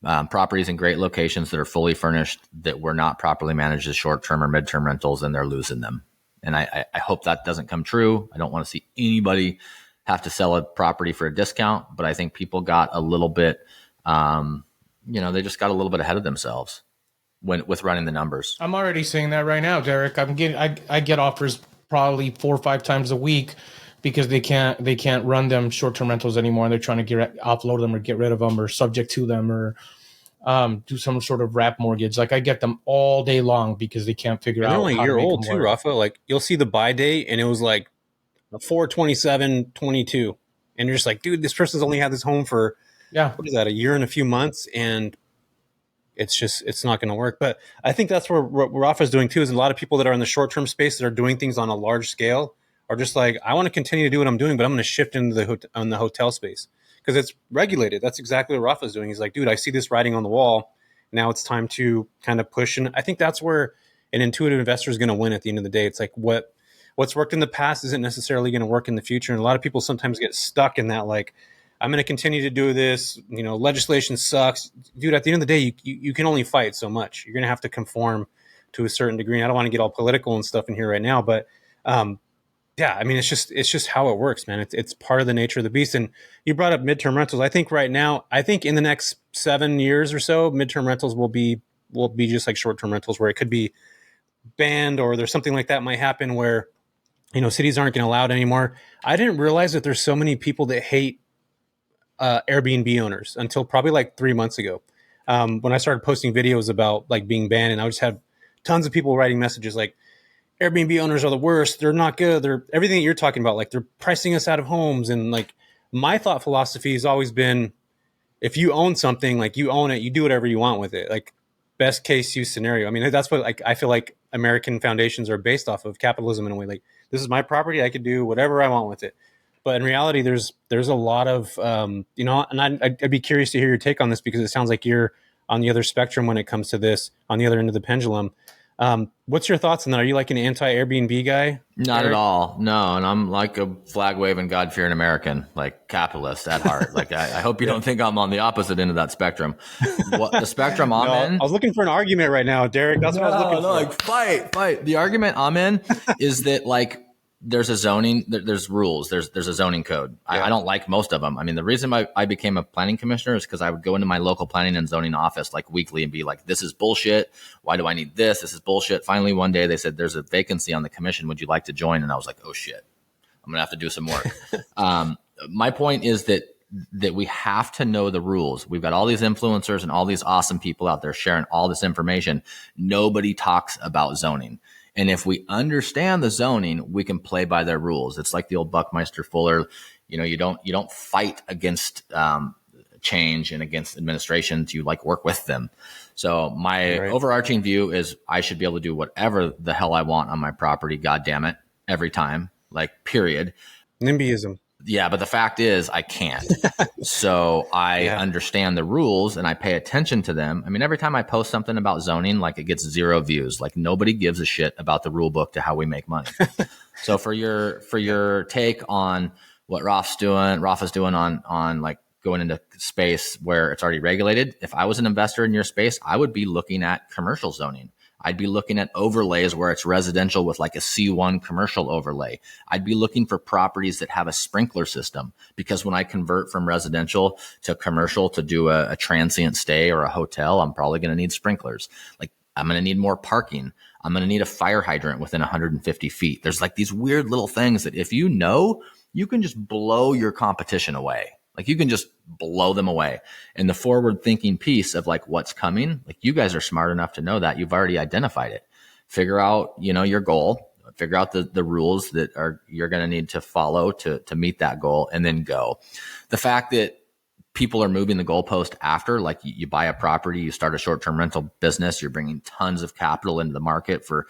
properties in great locations that are fully furnished, that were not properly managed as short-term or midterm rentals, and they're losing them. And I hope that doesn't come true. I don't want to see anybody have to sell a property for a discount, but I think people got a little bit, they just got a little bit ahead of themselves with running the numbers. I'm already seeing that right now, Derek. I get offers probably 4 or 5 times a week because they can't run them short-term rentals anymore, and they're trying to offload them or get rid of them or subject to them or do some sort of wrap mortgage. Like I get them all day long because they can't figure out. They're only how a year to make old them too, work. Rafa. Like you'll see the buy date and it was like a 4/27/22, and you're just like, dude, this person's only had this home for what is that, a year and a few months, and it's not going to work. But I think that's what Rafa's doing too. Is a lot of people that are in the short-term space that are doing things on a large scale are just like, I want to continue to do what I'm doing, but I'm going to shift into the hotel space because it's regulated. That's exactly what Rafa's doing. He's like, dude, I see this writing on the wall. Now it's time to kind of push. And I think that's where an intuitive investor is going to win at the end of the day. It's like what's worked in the past isn't necessarily going to work in the future. And a lot of people sometimes get stuck in that, like, I'm going to continue to do this. Legislation sucks. Dude, at the end of the day, you can only fight so much. You're going to have to conform to a certain degree. And I don't want to get all political and stuff in here right now, but yeah, I mean, it's just how it works, man. It's part of the nature of the beast. And you brought up midterm rentals. I think right now, in the next 7 years or so, midterm rentals will be just like short-term rentals, where it could be banned or there's something like that might happen where, cities aren't going to allow it anymore. I didn't realize that there's so many people that hate Airbnb owners until probably like 3 months ago, when I started posting videos about like being banned, and I just had tons of people writing messages like, Airbnb owners are the worst. They're not good. They're everything that you're talking about. Like they're pricing us out of homes. And like my thought philosophy has always been, if you own something, like you own it, you do whatever you want with it. Like best case use scenario. I mean, that's what I feel like American foundations are based off of, capitalism in a way. Like this is my property. I could do whatever I want with it. But in reality, there's a lot of, and I'd be curious to hear your take on this, because it sounds like you're on the other spectrum when it comes to this, on the other end of the pendulum. What's your thoughts on that? Are you like an anti-Airbnb guy? Not Eric? at all. No. And I'm like a flag waving, God fearing American, like capitalist at heart. Like I hope you don't think I'm on the opposite end of that spectrum. What the spectrum I'm in? I was looking for an argument right now, Derek. That's what I was looking for. Like fight. The argument I'm in is that like there's a zoning, there's rules, there's a zoning code. I don't like most of them. I mean, the reason I became a planning commissioner is because I would go into my local planning and zoning office like weekly and be like, this is bullshit. Why do I need this? This is bullshit. Finally, one day they said, there's a vacancy on the commission. Would you like to join? And I was like, oh shit, I'm going to have to do some work. My point is that we have to know the rules. We've got all these influencers and all these awesome people out there sharing all this information. Nobody talks about zoning. And if we understand the zoning, we can play by their rules. It's like the old Buckminster Fuller, you don't fight against change and against administrations. You like work with them. So my overarching view is I should be able to do whatever the hell I want on my property. God damn it. Every time, like period. NIMBYism. Yeah, but the fact is I can't. So I understand the rules and I pay attention to them. I mean, every time I post something about zoning, like it gets 0 views. Like nobody gives a shit about the rule book to how we make money. So for your take on what Rafa's doing on like going into space where it's already regulated, if I was an investor in your space, I would be looking at commercial zoning. I'd be looking at overlays where it's residential with like a C1 commercial overlay. I'd be looking for properties that have a sprinkler system, because when I convert from residential to commercial to do a transient stay or a hotel, I'm probably going to need sprinklers. Like I'm going to need more parking. I'm going to need a fire hydrant within 150 feet. There's like these weird little things that if you know, you can just blow your competition away. Like you can just blow them away. And the forward thinking piece of like what's coming, like you guys are smart enough to know that you've already identified it. Figure out, your goal, figure out the rules that you're going to need to follow to meet that goal, and then go. The fact that people are moving the goalpost after, like you buy a property, you start a short-term rental business, you're bringing tons of capital into the market for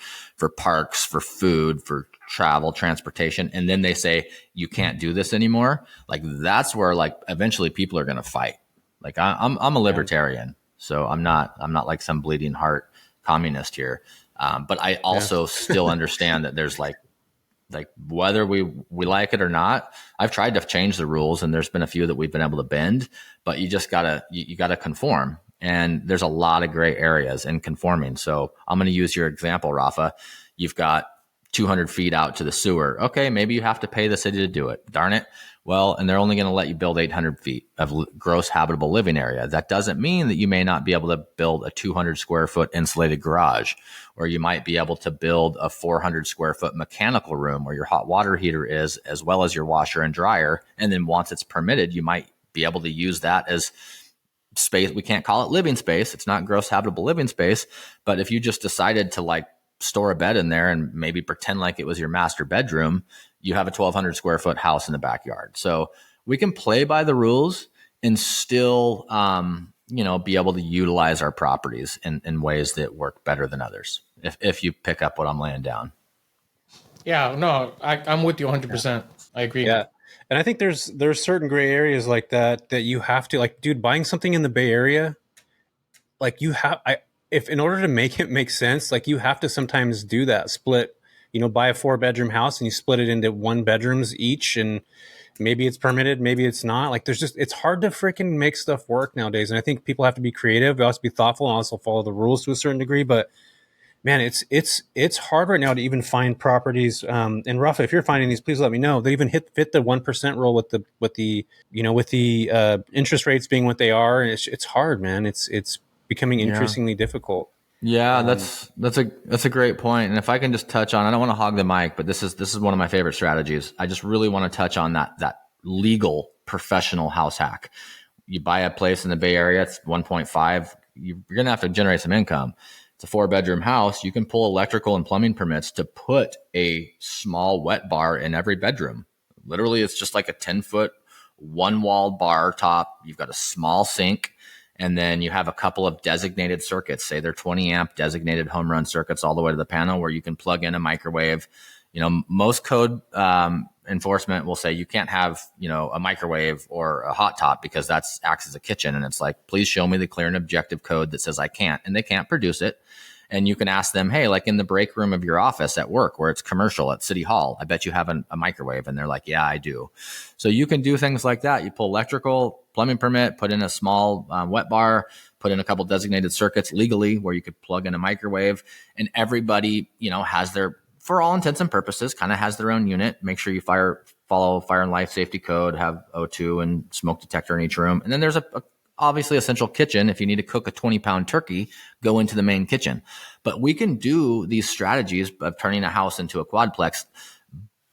parks, for food, for travel, transportation. And then they say, you can't do this anymore. Like that's where like eventually people are going to fight. Like I'm a libertarian, so I'm not like some bleeding heart communist here. But I also still understand that there's like whether we like it or not, I've tried to change the rules and there's been a few that we've been able to bend, but you just gotta conform. And there's a lot of gray areas in conforming. So I'm going to use your example, Rafa. You've got 200 feet out to the sewer. Okay, maybe you have to pay the city to do it. Darn it. Well, and they're only going to let you build 800 feet of gross habitable living area. That doesn't mean that you may not be able to build a 200 square foot insulated garage, or you might be able to build a 400 square foot mechanical room where your hot water heater is, as well as your washer and dryer. And then once it's permitted, you might be able to use that as space. We can't call it living space. It's not gross habitable living space. But if you just decided to like store a bed in there and maybe pretend like it was your master bedroom, you have a 1,200 square foot house in the backyard. So we can play by the rules and still, be able to utilize our properties in ways that work better than others. If you pick up what I'm laying down. Yeah, no, I'm with you 100%. I agree. Yeah. And I think there's certain gray areas like that you have to, like, dude, buying something in the Bay Area, like if in order to make it make sense, like you have to sometimes do that split, buy a 4-bedroom house and you split it into 1 bedrooms each, and maybe it's permitted, maybe it's not. Like it's hard to freaking make stuff work nowadays. And I think people have to be creative, they also be thoughtful, and also follow the rules to a certain degree. But man, it's hard right now to even find properties. And Rafa, if you're finding these, please let me know. They even fit the 1% rule with the interest rates being what they are. And it's hard, man. It's becoming increasingly difficult. Yeah, that's a great point. And if I can just touch on, I don't want to hog the mic, but this is one of my favorite strategies. I just really want to touch on that legal professional house hack. You buy a place in the Bay Area, it's 1.5. You're going to have to generate some income. It's a 4-bedroom house. You can pull electrical and plumbing permits to put a small wet bar in every bedroom. Literally, it's just like a 10-foot, one-walled bar top. You've got a small sink. And then you have a couple of designated circuits, say they're 20 amp designated home run circuits all the way to the panel, where you can plug in a microwave. Most code enforcement will say you can't have, a microwave or a hot top because that acts as a kitchen. And it's like, please show me the clear and objective code that says I can't, and they can't produce it. And you can ask them, hey, like in the break room of your office at work where it's commercial at City Hall, I bet you have a microwave. And they're like, yeah, I do. So you can do things like that. You pull electrical, plumbing permit, put in a small wet bar, put in a couple designated circuits legally where you could plug in a microwave, and everybody, has their, for all intents and purposes, kind of has their own unit. Make sure you follow fire and life safety code, have O2 and smoke detector in each room. And then there's a obviously a central kitchen. If you need to cook a 20-pound turkey, go into the main kitchen. But we can do these strategies of turning a house into a quadplex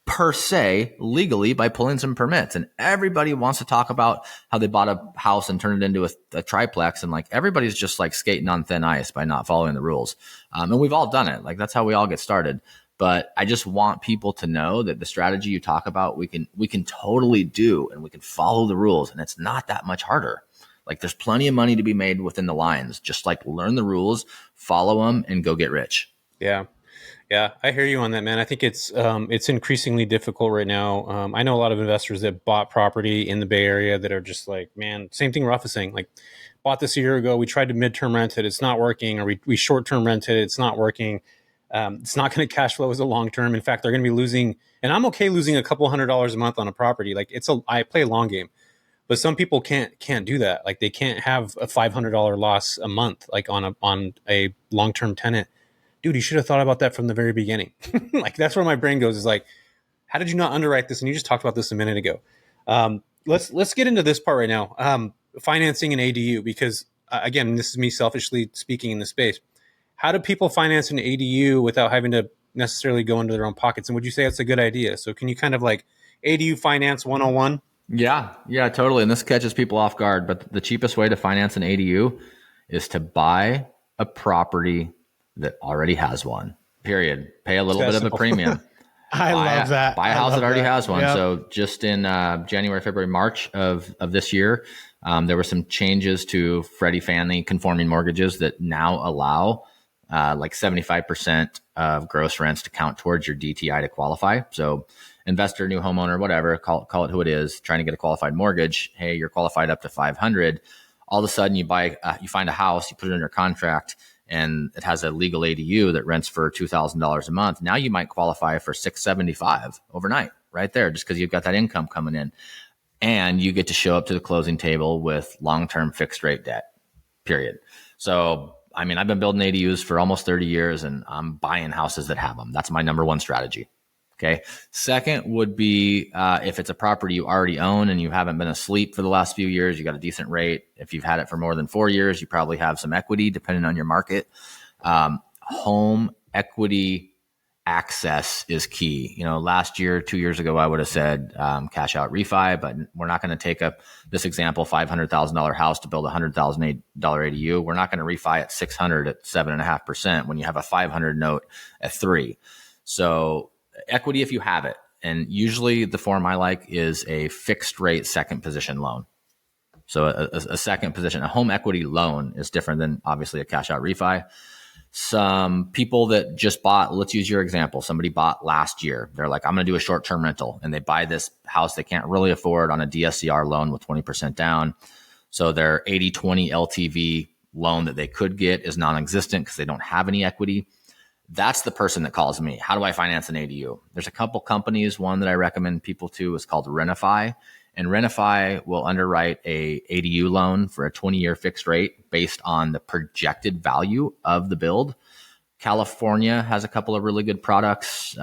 per se legally by pulling some permits. And everybody wants to talk about how they bought a house and turned it into a triplex. And like everybody's just like skating on thin ice by not following the rules. And we've all done it. Like that's how we all get started. But I just want people to know that the strategy you talk about, we can totally do, and we can follow the rules, and it's not that much harder. Like there's plenty of money to be made within the lines. Just like learn the rules, follow them, and go get rich. Yeah. Yeah, I hear you on that, man. I think it's increasingly difficult right now. I know a lot of investors that bought property in the Bay Area that are just like, man, same thing Ruff is saying, like bought this a year ago. We tried to midterm rent it. It's not working. Or we short-term rent it. It's not working. It's not going to cash flow as a long-term. In fact, they're going to be losing, and I'm okay losing a couple $100s a month on a property. Like I play a long game. But some people can't do that. Like they can't have a $500 loss a month, like on a long-term tenant. Dude, you should have thought about that from the very beginning. Like that's where my brain goes, is like, how did you not underwrite this? And you just talked about this a minute ago. Let's get into this part right now. Financing an ADU, because again, this is me selfishly speaking in this space. How do people finance an ADU without having to necessarily go into their own pockets? And would you say that's a good idea? So can you kind of like ADU finance 101? Yeah, totally. And this catches people off guard, but the cheapest way to finance an ADU is to buy a property that already has one. Period. Pay a little bit of a premium. I love that. Buy a house that already has one. Yep. So just in January, February, March of this year, there were some changes to Freddie Fannie conforming mortgages that now allow like 75% of gross rents to count towards your DTI to qualify. So investor, new homeowner, whatever, call it who it is, trying to get a qualified mortgage. Hey, you're qualified up to 500. All of a sudden you find a house, you put it under contract, and it has a legal ADU that rents for $2,000 a month. Now you might qualify for $675 overnight right there, just because you've got that income coming in, and you get to show up to the closing table with long-term fixed rate debt, period. So, I mean, I've been building ADUs for almost 30 years and I'm buying houses that have them. That's my number one strategy. Okay. Second would be if it's a property you already own and you haven't been asleep for the last few years, you got a decent rate. If you've had it for more than 4 years, you probably have some equity depending on your market. Home equity access is key. You know, last year, 2 years ago, I would have said cash out refi, but we're not going to take up this example, $500,000 house to build a $100,000 ADU. We're not going to refi at 600 at 7.5% when you have a 500 note at 3. So equity if you have it. And usually the form I like is a fixed rate second position loan. So a second position, a home equity loan is different than obviously a cash out refi. Some people that just bought, let's use your example. Somebody bought last year. They're like, I'm going to do a short-term rental, and they buy this house they can't really afford on a DSCR loan with 20% down. So their 80-20 LTV loan that they could get is non-existent because they don't have any equity. That's the person that calls me. How do I finance an ADU? There's a couple companies. One that I recommend people to is called Refinancing. And Refinancing will underwrite a ADU loan for a 20-year fixed rate based on the projected value of the build. California has a couple of really good products.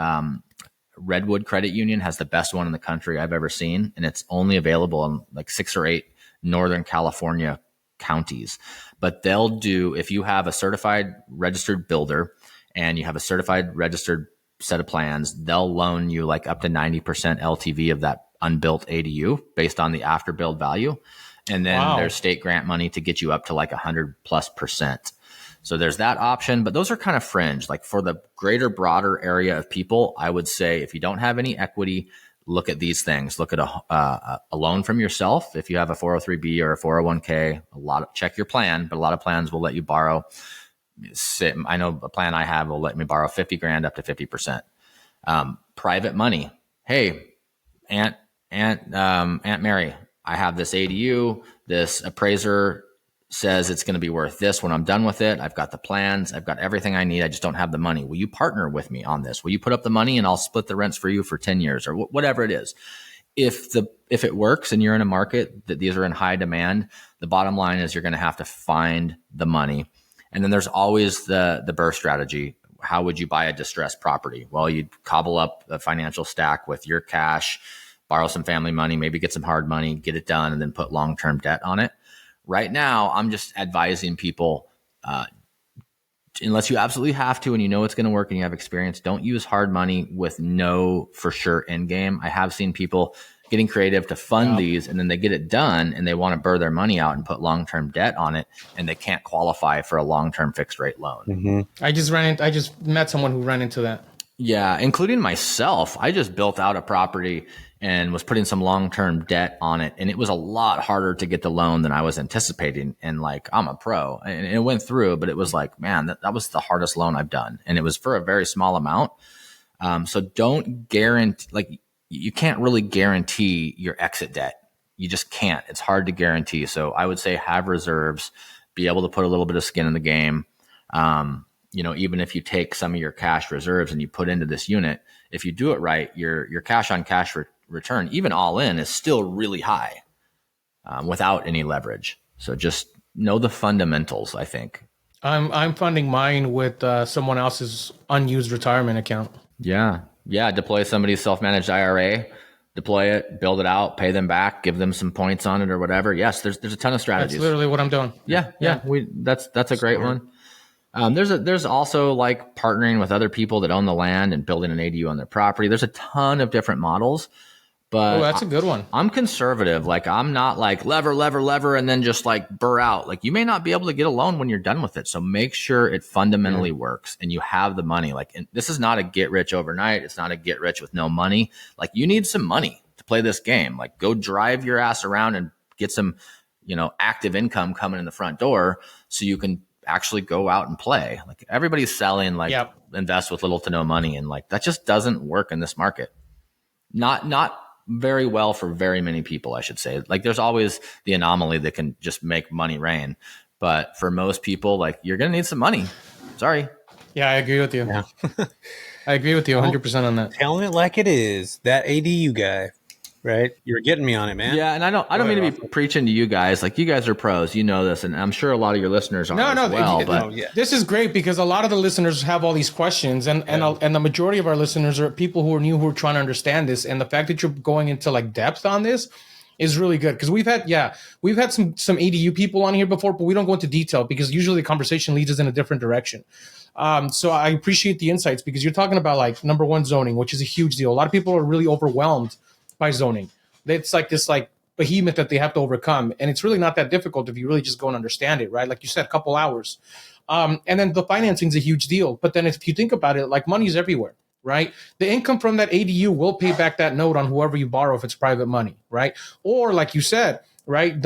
Redwood Credit Union has the best one in the country I've ever seen, and it's only available in like 6 or 8 Northern California counties. But they'll do, if you have a certified registered builder and you have a certified registered set of plans, they'll loan you like up to 90% LTV of that unbuilt ADU based on the after build value. And then there's state grant money to get you up to like 100+%. So there's that option, but those are kind of fringe. Like for the greater, broader area of people, I would say if you don't have any equity, look at these things. Look at a loan from yourself. If you have a 403B or a 401k, check your plan, but a lot of plans will let you borrow. I know a plan I have will let me borrow $50,000 up to 50%. Private money. Hey, Aunt Mary, I have this ADU. This appraiser says it's going to be worth this when I'm done with it. I've got the plans. I've got everything I need. I just don't have the money. Will you partner with me on this? Will you put up the money and I'll split the rents for you for 10 years or whatever it is? If it works and you're in a market that these are in high demand, the bottom line is you're going to have to find the money. And then there's always the burr strategy. How would you buy a distressed property? Well, you'd cobble up a financial stack with your cash, borrow some family money, maybe get some hard money, get it done, and then put long-term debt on it. Right now, I'm just advising people, unless you absolutely have to and you know it's going to work and you have experience, don't use hard money with no for sure end game. I have seen people getting creative to fund these, and then they get it done and they want to burr their money out and put long-term debt on it, and they can't qualify for a long-term fixed rate loan. Mm-hmm. I just met someone who ran into that. Yeah, including myself. I just built out a property and was putting some long-term debt on it, and it was a lot harder to get the loan than I was anticipating. And like, I'm a pro, and it went through, but it was like, man, that was the hardest loan I've done, and it was for a very small amount. So don't guarantee, like, you can't really guarantee your exit debt. You just can't. It's hard to guarantee. So I would say have reserves, be able to put a little bit of skin in the game. Even if you take some of your cash reserves and you put into this unit, if you do it right, your cash on cash return, even all in, is still really high without any leverage. So just know the fundamentals, I think. I'm funding mine with someone else's unused retirement account. Yeah. Deploy somebody's self-managed IRA, deploy it, build it out, pay them back, give them some points on it or whatever. Yes, there's a ton of strategies. That's literally what I'm doing. Yeah. That's a great one. There's also like partnering with other people that own the land and building an ADU on their property. There's a ton of different models, But that's a good one. I'm conservative. Like, I'm not like lever, and then just like burr out. Like, you may not be able to get a loan when you're done with it. So make sure it fundamentally works and you have the money. Like, and this is not a get rich overnight. It's not a get rich with no money. Like, you need some money to play this game. Like, go drive your ass around and get some, active income coming in the front door so you can actually go out and play. Like, everybody's selling, like, invest with little to no money. And like, that just doesn't work in this market. Not very well for very many people, I should say. Like, there's always the anomaly that can just make money rain. But for most people, like, you're going to need some money. Sorry. Yeah, I agree with you. Yeah. I agree with you 100% on that. Telling it like it is. That ADU guy, right? You're getting me on it, man. Yeah, and I don't mean to be preaching to you guys. Like, you guys are pros. You know this, and I'm sure a lot of your listeners are as well. But this is great because a lot of the listeners have all these questions, and the majority of our listeners are people who are new, who are trying to understand this. And the fact that you're going into like depth on this is really good, because we've had some ADU people on here before, but we don't go into detail because usually the conversation leads us in a different direction. So I appreciate the insights, because you're talking about, like, number one, zoning, which is a huge deal. A lot of people are really overwhelmed by zoning. It's like this like behemoth that they have to overcome, and it's really not that difficult if you really just go and understand it, right? Like you said, a couple hours. And then the financing is a huge deal. But then if you think about it, like, money is everywhere, right? The income from that ADU will pay back that note on whoever you borrow if it's private money, right? Or like you said, right,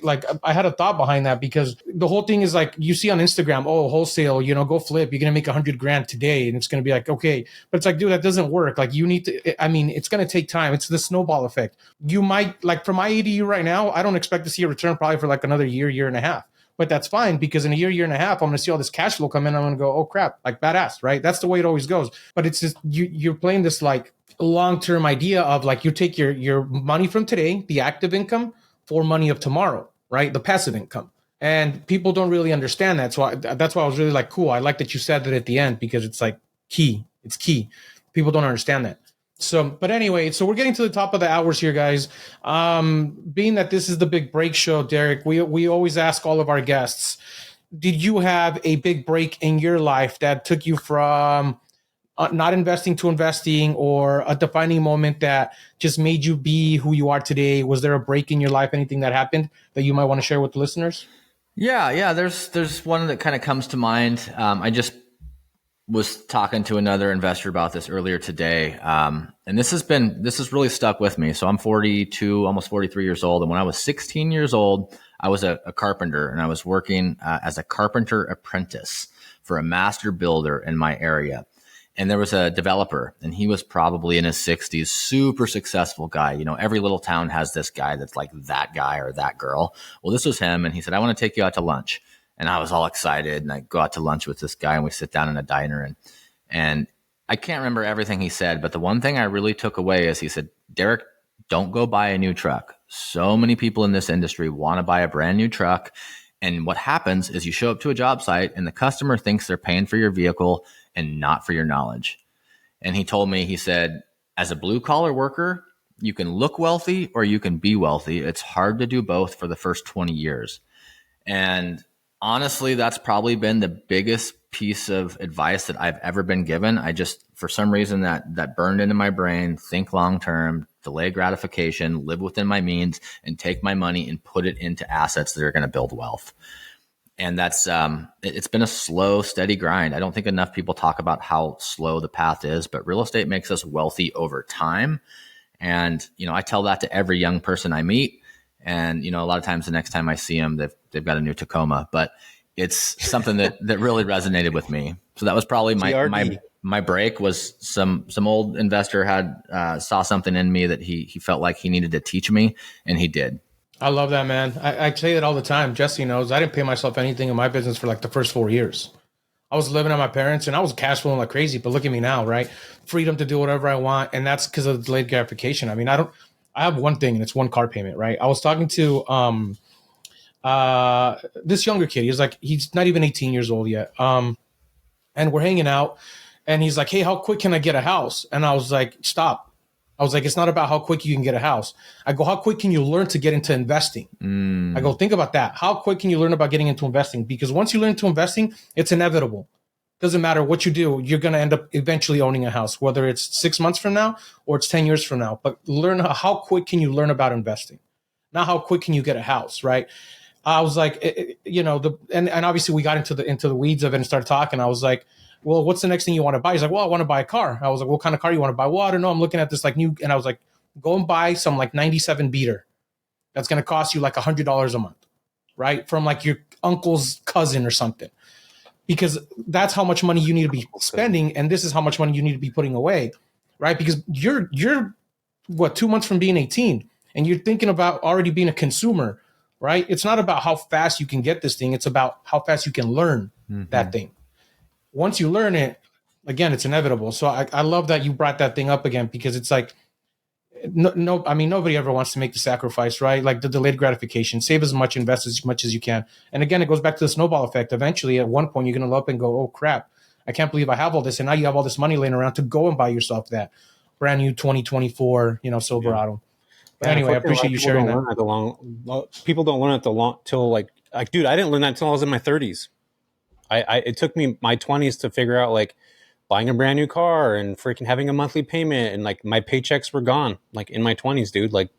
like, I had a thought behind that, because the whole thing is like, you see on Instagram, oh, wholesale, go flip, you're gonna make $100,000 today, and it's gonna be like, okay, but it's like, dude, that doesn't work. Like, you need to, I mean, it's gonna take time. It's the snowball effect. You might, like, for my ADU right now, I don't expect to see a return probably for like another year and a half. But that's fine, because in a year and a half, I'm going to see all this cash flow come in. I'm going to go, oh crap, like, badass, right? That's the way it always goes. But it's just, you're playing this like long-term idea of, like, you take your money from today, the active income, for money of tomorrow, right? The passive income. And people don't really understand that. So that's why I was really like, cool. I like that you said that at the end, because it's like key. It's key. People don't understand that. So, but anyway, so we're getting to the top of the hours here, guys. Being that this is the big break show, Derek, we always ask all of our guests, did you have a big break in your life that took you from not investing to investing, or a defining moment that just made you be who you are today? Was there a break in your life, anything that happened that you might want to share with the listeners? Yeah. There's one that kind of comes to mind. I just was talking to another investor about this earlier today. And this has really stuck with me. So I'm 42, almost 43 years old. And when I was 16 years old, I was a carpenter, and I was working as a carpenter apprentice for a master builder in my area. And there was a developer, and he was probably in his 60s, super successful guy. Every little town has this guy that's like that guy or that girl. Well, this was him. And he said, I want to take you out to lunch. And I was all excited, and I go out to lunch with this guy, and we sit down in a diner, and I can't remember everything he said, but the one thing I really took away is he said, Derek, don't go buy a new truck. So many people in this industry want to buy a brand new truck. And what happens is you show up to a job site, and the customer thinks they're paying for your vehicle and not for your knowledge. And he told me, he said, as a blue collar worker, you can look wealthy or you can be wealthy. It's hard to do both for the first 20 years. And honestly, that's probably been the biggest piece of advice that I've ever been given. I just, for some reason, that burned into my brain: think long-term, delay gratification, live within my means, and take my money and put it into assets that are going to build wealth. And that's, it's been a slow, steady grind. I don't think enough people talk about how slow the path is, but real estate makes us wealthy over time. And, I tell that to every young person I meet. And, a lot of times the next time I see them, they've got a new Tacoma, but it's something that really resonated with me. So that was probably my break. Was some old investor had saw something in me that he felt like he needed to teach me, and he did. I love that, man. I say it all the time. Jesse knows I didn't pay myself anything in my business for like the first 4 years. I was living on my parents, and I was cash flowing like crazy, but look at me now, right? Freedom to do whatever I want. And that's because of delayed gratification. I mean, I have one thing, and it's one car payment, right? I was talking to this younger kid. He's not even 18 years old yet. And we're hanging out, and he's like, hey, how quick can I get a house? And I was like, stop. I was like, it's not about how quick you can get a house. I go, how quick can you learn to get into investing? I go, think about that. How quick can you learn about getting into investing? Because once you learn into investing, it's inevitable. doesn't matter what you do, you're going to end up eventually owning a house, whether it's 6 months from now or it's 10 years from now. But learn how quick can you learn about investing? Not how quick can you get a house, right? I was like, and obviously we got into the weeds of it and started talking. I was like, well, what's the next thing you want to buy? He's like, well, I want to buy a car. I was like, what kind of car you want to buy? Well, I don't know. I'm looking at this like new, and I was like, go and buy some like 97 beater. That's going to cost you like $100 a month, right? From like your uncle's cousin or something. Because that's how much money you need to be spending, and this is how much money you need to be putting away, right? Because you're 2 months from being 18, and you're thinking about already being a consumer, right? It's not about how fast you can get this thing; it's about how fast you can learn that thing. Once you learn it, again, it's inevitable. So I love that you brought that thing up again, because it's like, I mean, nobody ever wants to make the sacrifice, right? Like the delayed gratification, save as much, invest as much as you can. And again, it goes back to the snowball effect. Eventually, at one point, you're going to look up and go, oh, crap, I can't believe I have all this. And now you have all this money laying around to go and buy yourself that brand new 2024, Silverado. But anyway, I appreciate you sharing that. People don't learn it till like, dude, I didn't learn that until I was in my 30s. It took me my 20s to figure out like buying a brand new car and freaking having a monthly payment, and like my paychecks were gone like in my 20s, dude, like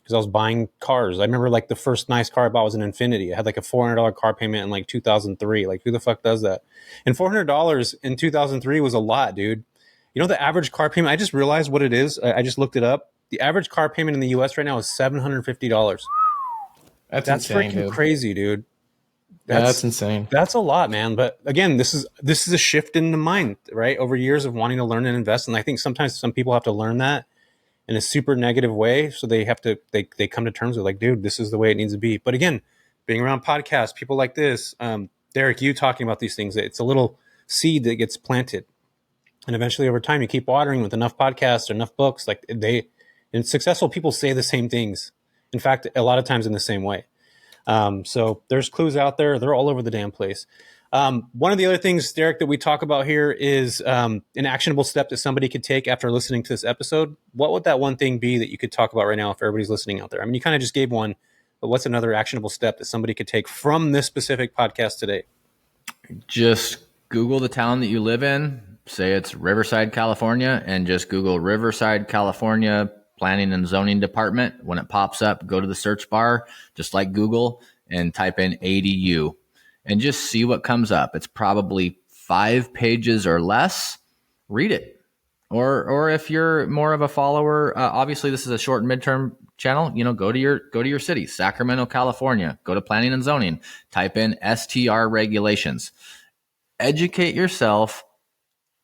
because I was buying cars. I remember like the first nice car I bought was an Infiniti. I had like a $400 car payment in like 2003. Like who the fuck does that? And $400 in 2003 was a lot, dude. You know, the average car payment, I just realized what it is. I just looked it up. The average car payment in the US right now is $750. That's insane, freaking dude. Crazy, dude. That's insane. That's a lot, man. But again, this is a shift in the mind, right? Over years of wanting to learn and invest. And I think sometimes some people have to learn that in a super negative way. So they have to, they come to terms with like, dude, this is the way it needs to be. But again, being around podcasts, people like this, Derek, you talking about these things, it's a little seed that gets planted. And eventually over time, you keep watering with enough podcasts or enough books. Like and successful people say the same things. In fact, a lot of times in the same way. So there's clues out there. They're all over the damn place. One of the other things, Derek, that we talk about here is an actionable step that somebody could take after listening to this episode. What would that one thing be that you could talk about right now if everybody's listening out there? I mean, you kind of just gave one, but what's another actionable step that somebody could take from this specific podcast today? Just Google the town that you live in. Say it's Riverside, California, and just Google Riverside, California Planning and Zoning Department. When it pops up, go to the search bar, just like Google, and type in ADU and just see what comes up. It's probably 5 pages or less. Read it. Or if you're more of a follower, obviously this is a short and midterm channel, go to your city, Sacramento, California, go to planning and zoning, type in STR regulations, educate yourself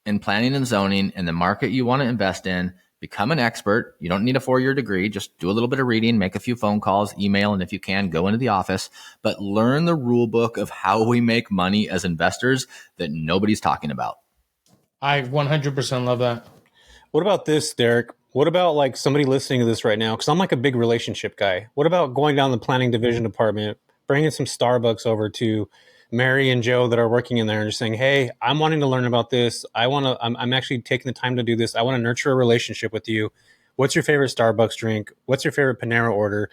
in planning and zoning in the market you want to invest in. Become an expert. You don't need a 4-year degree. Just do a little bit of reading, make a few phone calls, email, and if you can, go into the office. But learn the rule book of how we make money as investors that nobody's talking about. I 100% love that. What about this, Derek? What about like somebody listening to this right now? Because I'm like a big relationship guy. What about going down the planning division department, bringing some Starbucks over to Mary and Joe that are working in there and just saying, hey, I'm wanting to learn about this. I'm actually taking the time to do this. I want to nurture a relationship with you. What's your favorite Starbucks drink? What's your favorite Panera order?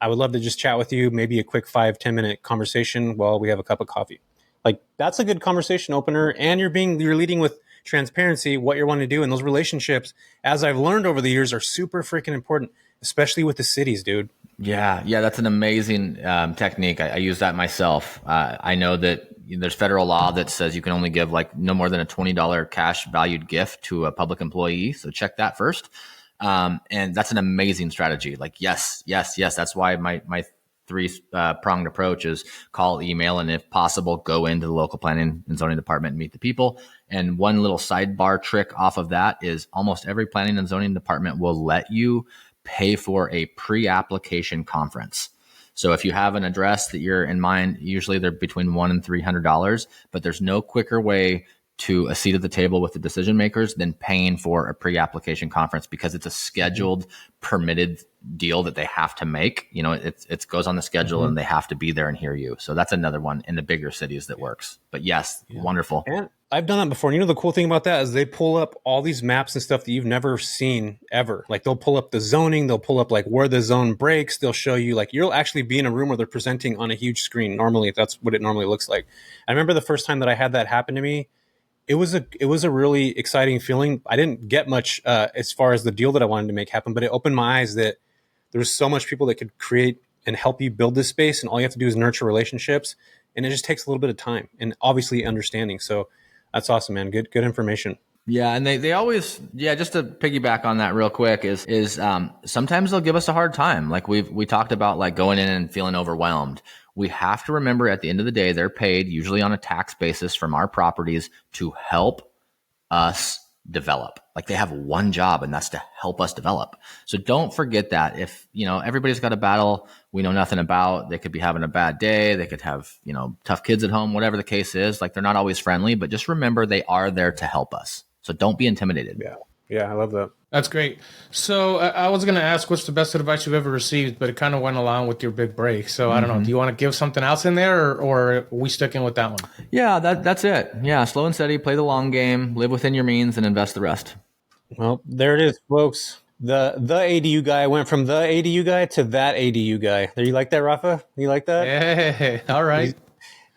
I would love to just chat with you, maybe a quick 5-10 minute conversation while we have a cup of coffee. Like that's a good conversation opener. And you're leading with transparency, what you're wanting to do. And those relationships, as I've learned over the years, are super freaking important, especially with the cities, dude. Yeah, that's an amazing technique. I use that myself. I know that there's federal law that says you can only give like no more than a $20 cash valued gift to a public employee. So check that first. And that's an amazing strategy. Like, yes. That's why my 3-pronged approach is call, email, and if possible, go into the local planning and zoning department and meet the people. And one little sidebar trick off of that is almost every planning and zoning department will let you pay for a pre-application conference. So if you have an address that you're in mind, usually they're between $100 and $300, but there's no quicker way to a seat at the table with the decision makers than paying for a pre-application conference, because it's a scheduled, permitted deal that they have to make. It goes on the schedule and they have to be there and hear you. So that's another one in the bigger cities that works. But yes, wonderful. And I've done that before. And the cool thing about that is they pull up all these maps and stuff that you've never seen ever. Like they'll pull up the zoning, they'll pull up like where the zone breaks. They'll show you like you'll actually be in a room where they're presenting on a huge screen. Normally, that's what it normally looks like. I remember the first time that I had that happen to me. it was a really exciting feeling. I didn't get much as far as the deal that I wanted to make happen, but it opened my eyes that there's so much people that could create and help you build this space, and all you have to do is nurture relationships, and it just takes a little bit of time and obviously understanding. So that's awesome, man. Good information. Yeah, and they always, just to piggyback on that real quick is sometimes they'll give us a hard time. Like we talked about, like going in and feeling overwhelmed. We have to remember at the end of the day, they're paid usually on a tax basis from our properties to help us develop. Like they have one job, and that's to help us develop. So don't forget that. If, everybody's got a battle we know nothing about, they could be having a bad day. They could have, tough kids at home, whatever the case is. Like they're not always friendly, but just remember they are there to help us. So don't be intimidated. Yeah, I love that. That's great. So I was going to ask what's the best advice you've ever received, but it kind of went along with your big break. So I don't know. Do you want to give something else in there, or are we sticking with that one? Yeah, that's it. Yeah, slow and steady, play the long game, live within your means, and invest the rest. Well, there it is, folks. The ADU guy went from the ADU guy to that ADU guy. There, you like that, Rafa? You like that? Hey, all right.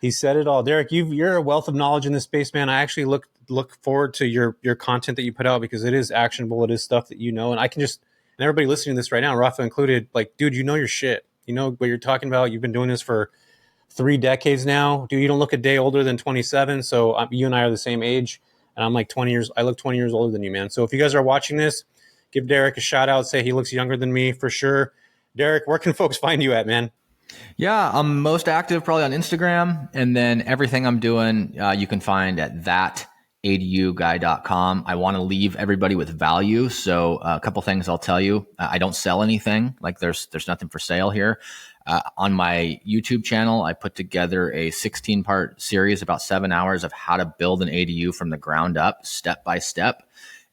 He said it all. Derek, you're a wealth of knowledge in this space, man. I actually look forward to your content that you put out, because it is actionable. It is stuff that and I can just, and everybody listening to this right now, Rafa included, like, dude, you know your shit. You know what you're talking about. You've been doing this for 3 decades now. Dude, you don't look a day older than 27. So you and I are the same age, and I'm like 20 years. I look 20 years older than you, man. So if you guys are watching this, give Derek a shout out. Say he looks younger than me for sure. Derek, where can folks find you at, man? Yeah, I'm most active probably on Instagram, and then everything I'm doing you can find at thataduguy.com. I want to leave everybody with value, so a couple things I'll tell you. I don't sell anything. Like there's nothing for sale here. On my YouTube channel, I put together a 16-part series, about 7 hours, of how to build an ADU from the ground up, step by step.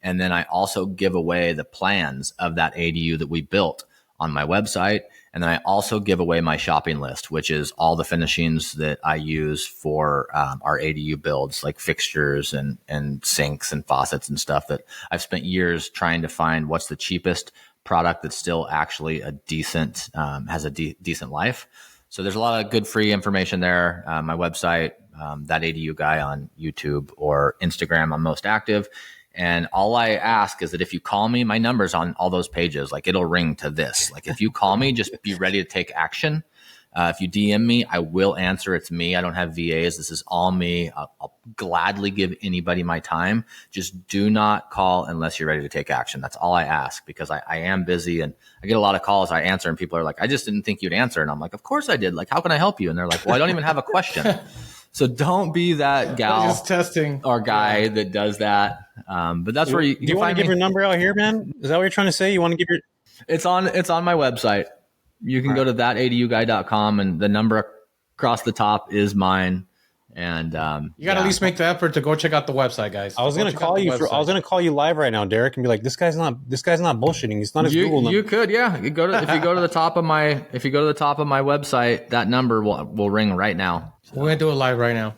And then I also give away the plans of that ADU that we built on my website. And then I also give away my shopping list, which is all the finishings that I use for our ADU builds, like fixtures and sinks and faucets and stuff that I've spent years trying to find what's the cheapest product that's still actually a decent, has a decent life. So there's a lot of good free information there. My website, that ADU guy on YouTube or Instagram, I'm most active. And all I ask is that if you call me, my number's on all those pages. Like it'll ring to this. Like if you call me, just be ready to take action. If you DM me, I will answer. It's me. I don't have VAs. This is all me. I'll gladly give anybody my time. Just do not call unless you're ready to take action. That's all I ask, because I am busy and I get a lot of calls. I answer and people are like, I just didn't think you'd answer. And I'm like, of course I did. Like, how can I help you? And they're like, well, I don't even have a question. So don't be that gal Just testing. or guy that does that. But that's where you do you want to give your number out here, man? Is that what you're trying to say? You want to give your? It's on my website. You can go to thataduguy.com, and the number across the top is mine. And you got to at least make the effort to go check out the website, guys. I was going to call you. I was going to call you live right now, Derek, and be like, "This guy's not bullshitting. He's not his Google number." You could, yeah. If you go to the top of my website, that number will ring right now. So. We're gonna do it live right now.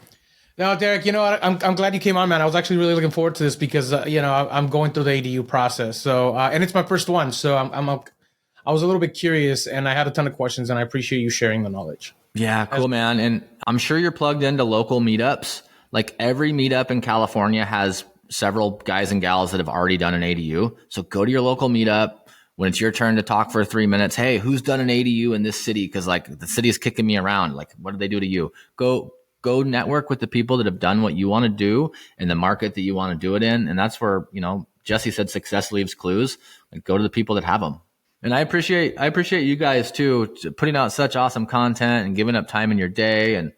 Now, Derek, you know what? I'm glad you came on, man. I was actually really looking forward to this because I'm going through the ADU process. So and it's my first one, so I was a little bit curious, and I had a ton of questions, and I appreciate you sharing the knowledge. Yeah, cool, man. And I'm sure you're plugged into local meetups. Like every meetup in California has several guys and gals that have already done an ADU. So go to your local meetup. When it's your turn to talk for 3 minutes, hey, who's done an ADU in this city? Because like the city is kicking me around. Like, what did they do to you? Go network with the people that have done what you want to do in the market that you want to do it in. And that's where, Jesse said success leaves clues. Like, go to the people that have them. And I appreciate you guys too, putting out such awesome content and giving up time in your day. And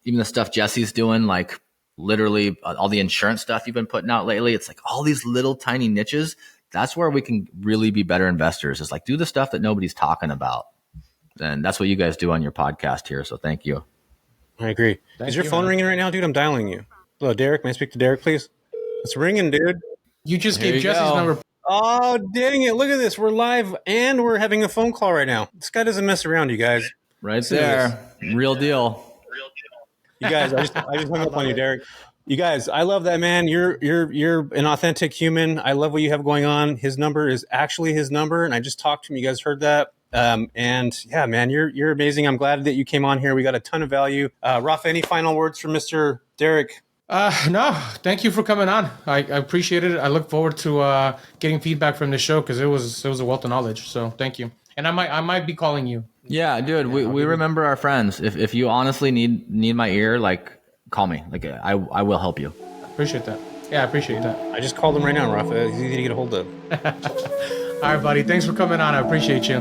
even the stuff Jesse's doing, like literally all the insurance stuff you've been putting out lately. It's like all these little tiny niches. That's where we can really be better investors. It's like, do the stuff that nobody's talking about. And that's what you guys do on your podcast here. So thank you. I agree. Is your phone ringing right now, dude? I'm dialing you. Hello, Derek. May I speak to Derek, please? It's ringing, dude. You just gave Jesse's number. Oh, dang it. Look at this. We're live and we're having a phone call right now. This guy doesn't mess around, you guys. Right there. Real deal. You guys, I just hung up on you, Derek. You guys, I love that, man. You're an authentic human. I love what you have going on. His number is actually his number, and I just talked to him. You guys heard that. And yeah, man, you're amazing. I'm glad that you came on here. We got a ton of value. Rafa, any final words from Mr. Derek No, thank you for coming on. I appreciate it. I look forward to getting feedback from the show because it was a wealth of knowledge. So thank you. And I might be calling you. Yeah, dude, we remember our friends. If you honestly need my ear, like, call me. Like, I will help you. Appreciate that. Yeah, I appreciate that. I just called him right now, Rafa. He's easy to get a hold of. All right, buddy. Thanks for coming on. I appreciate you.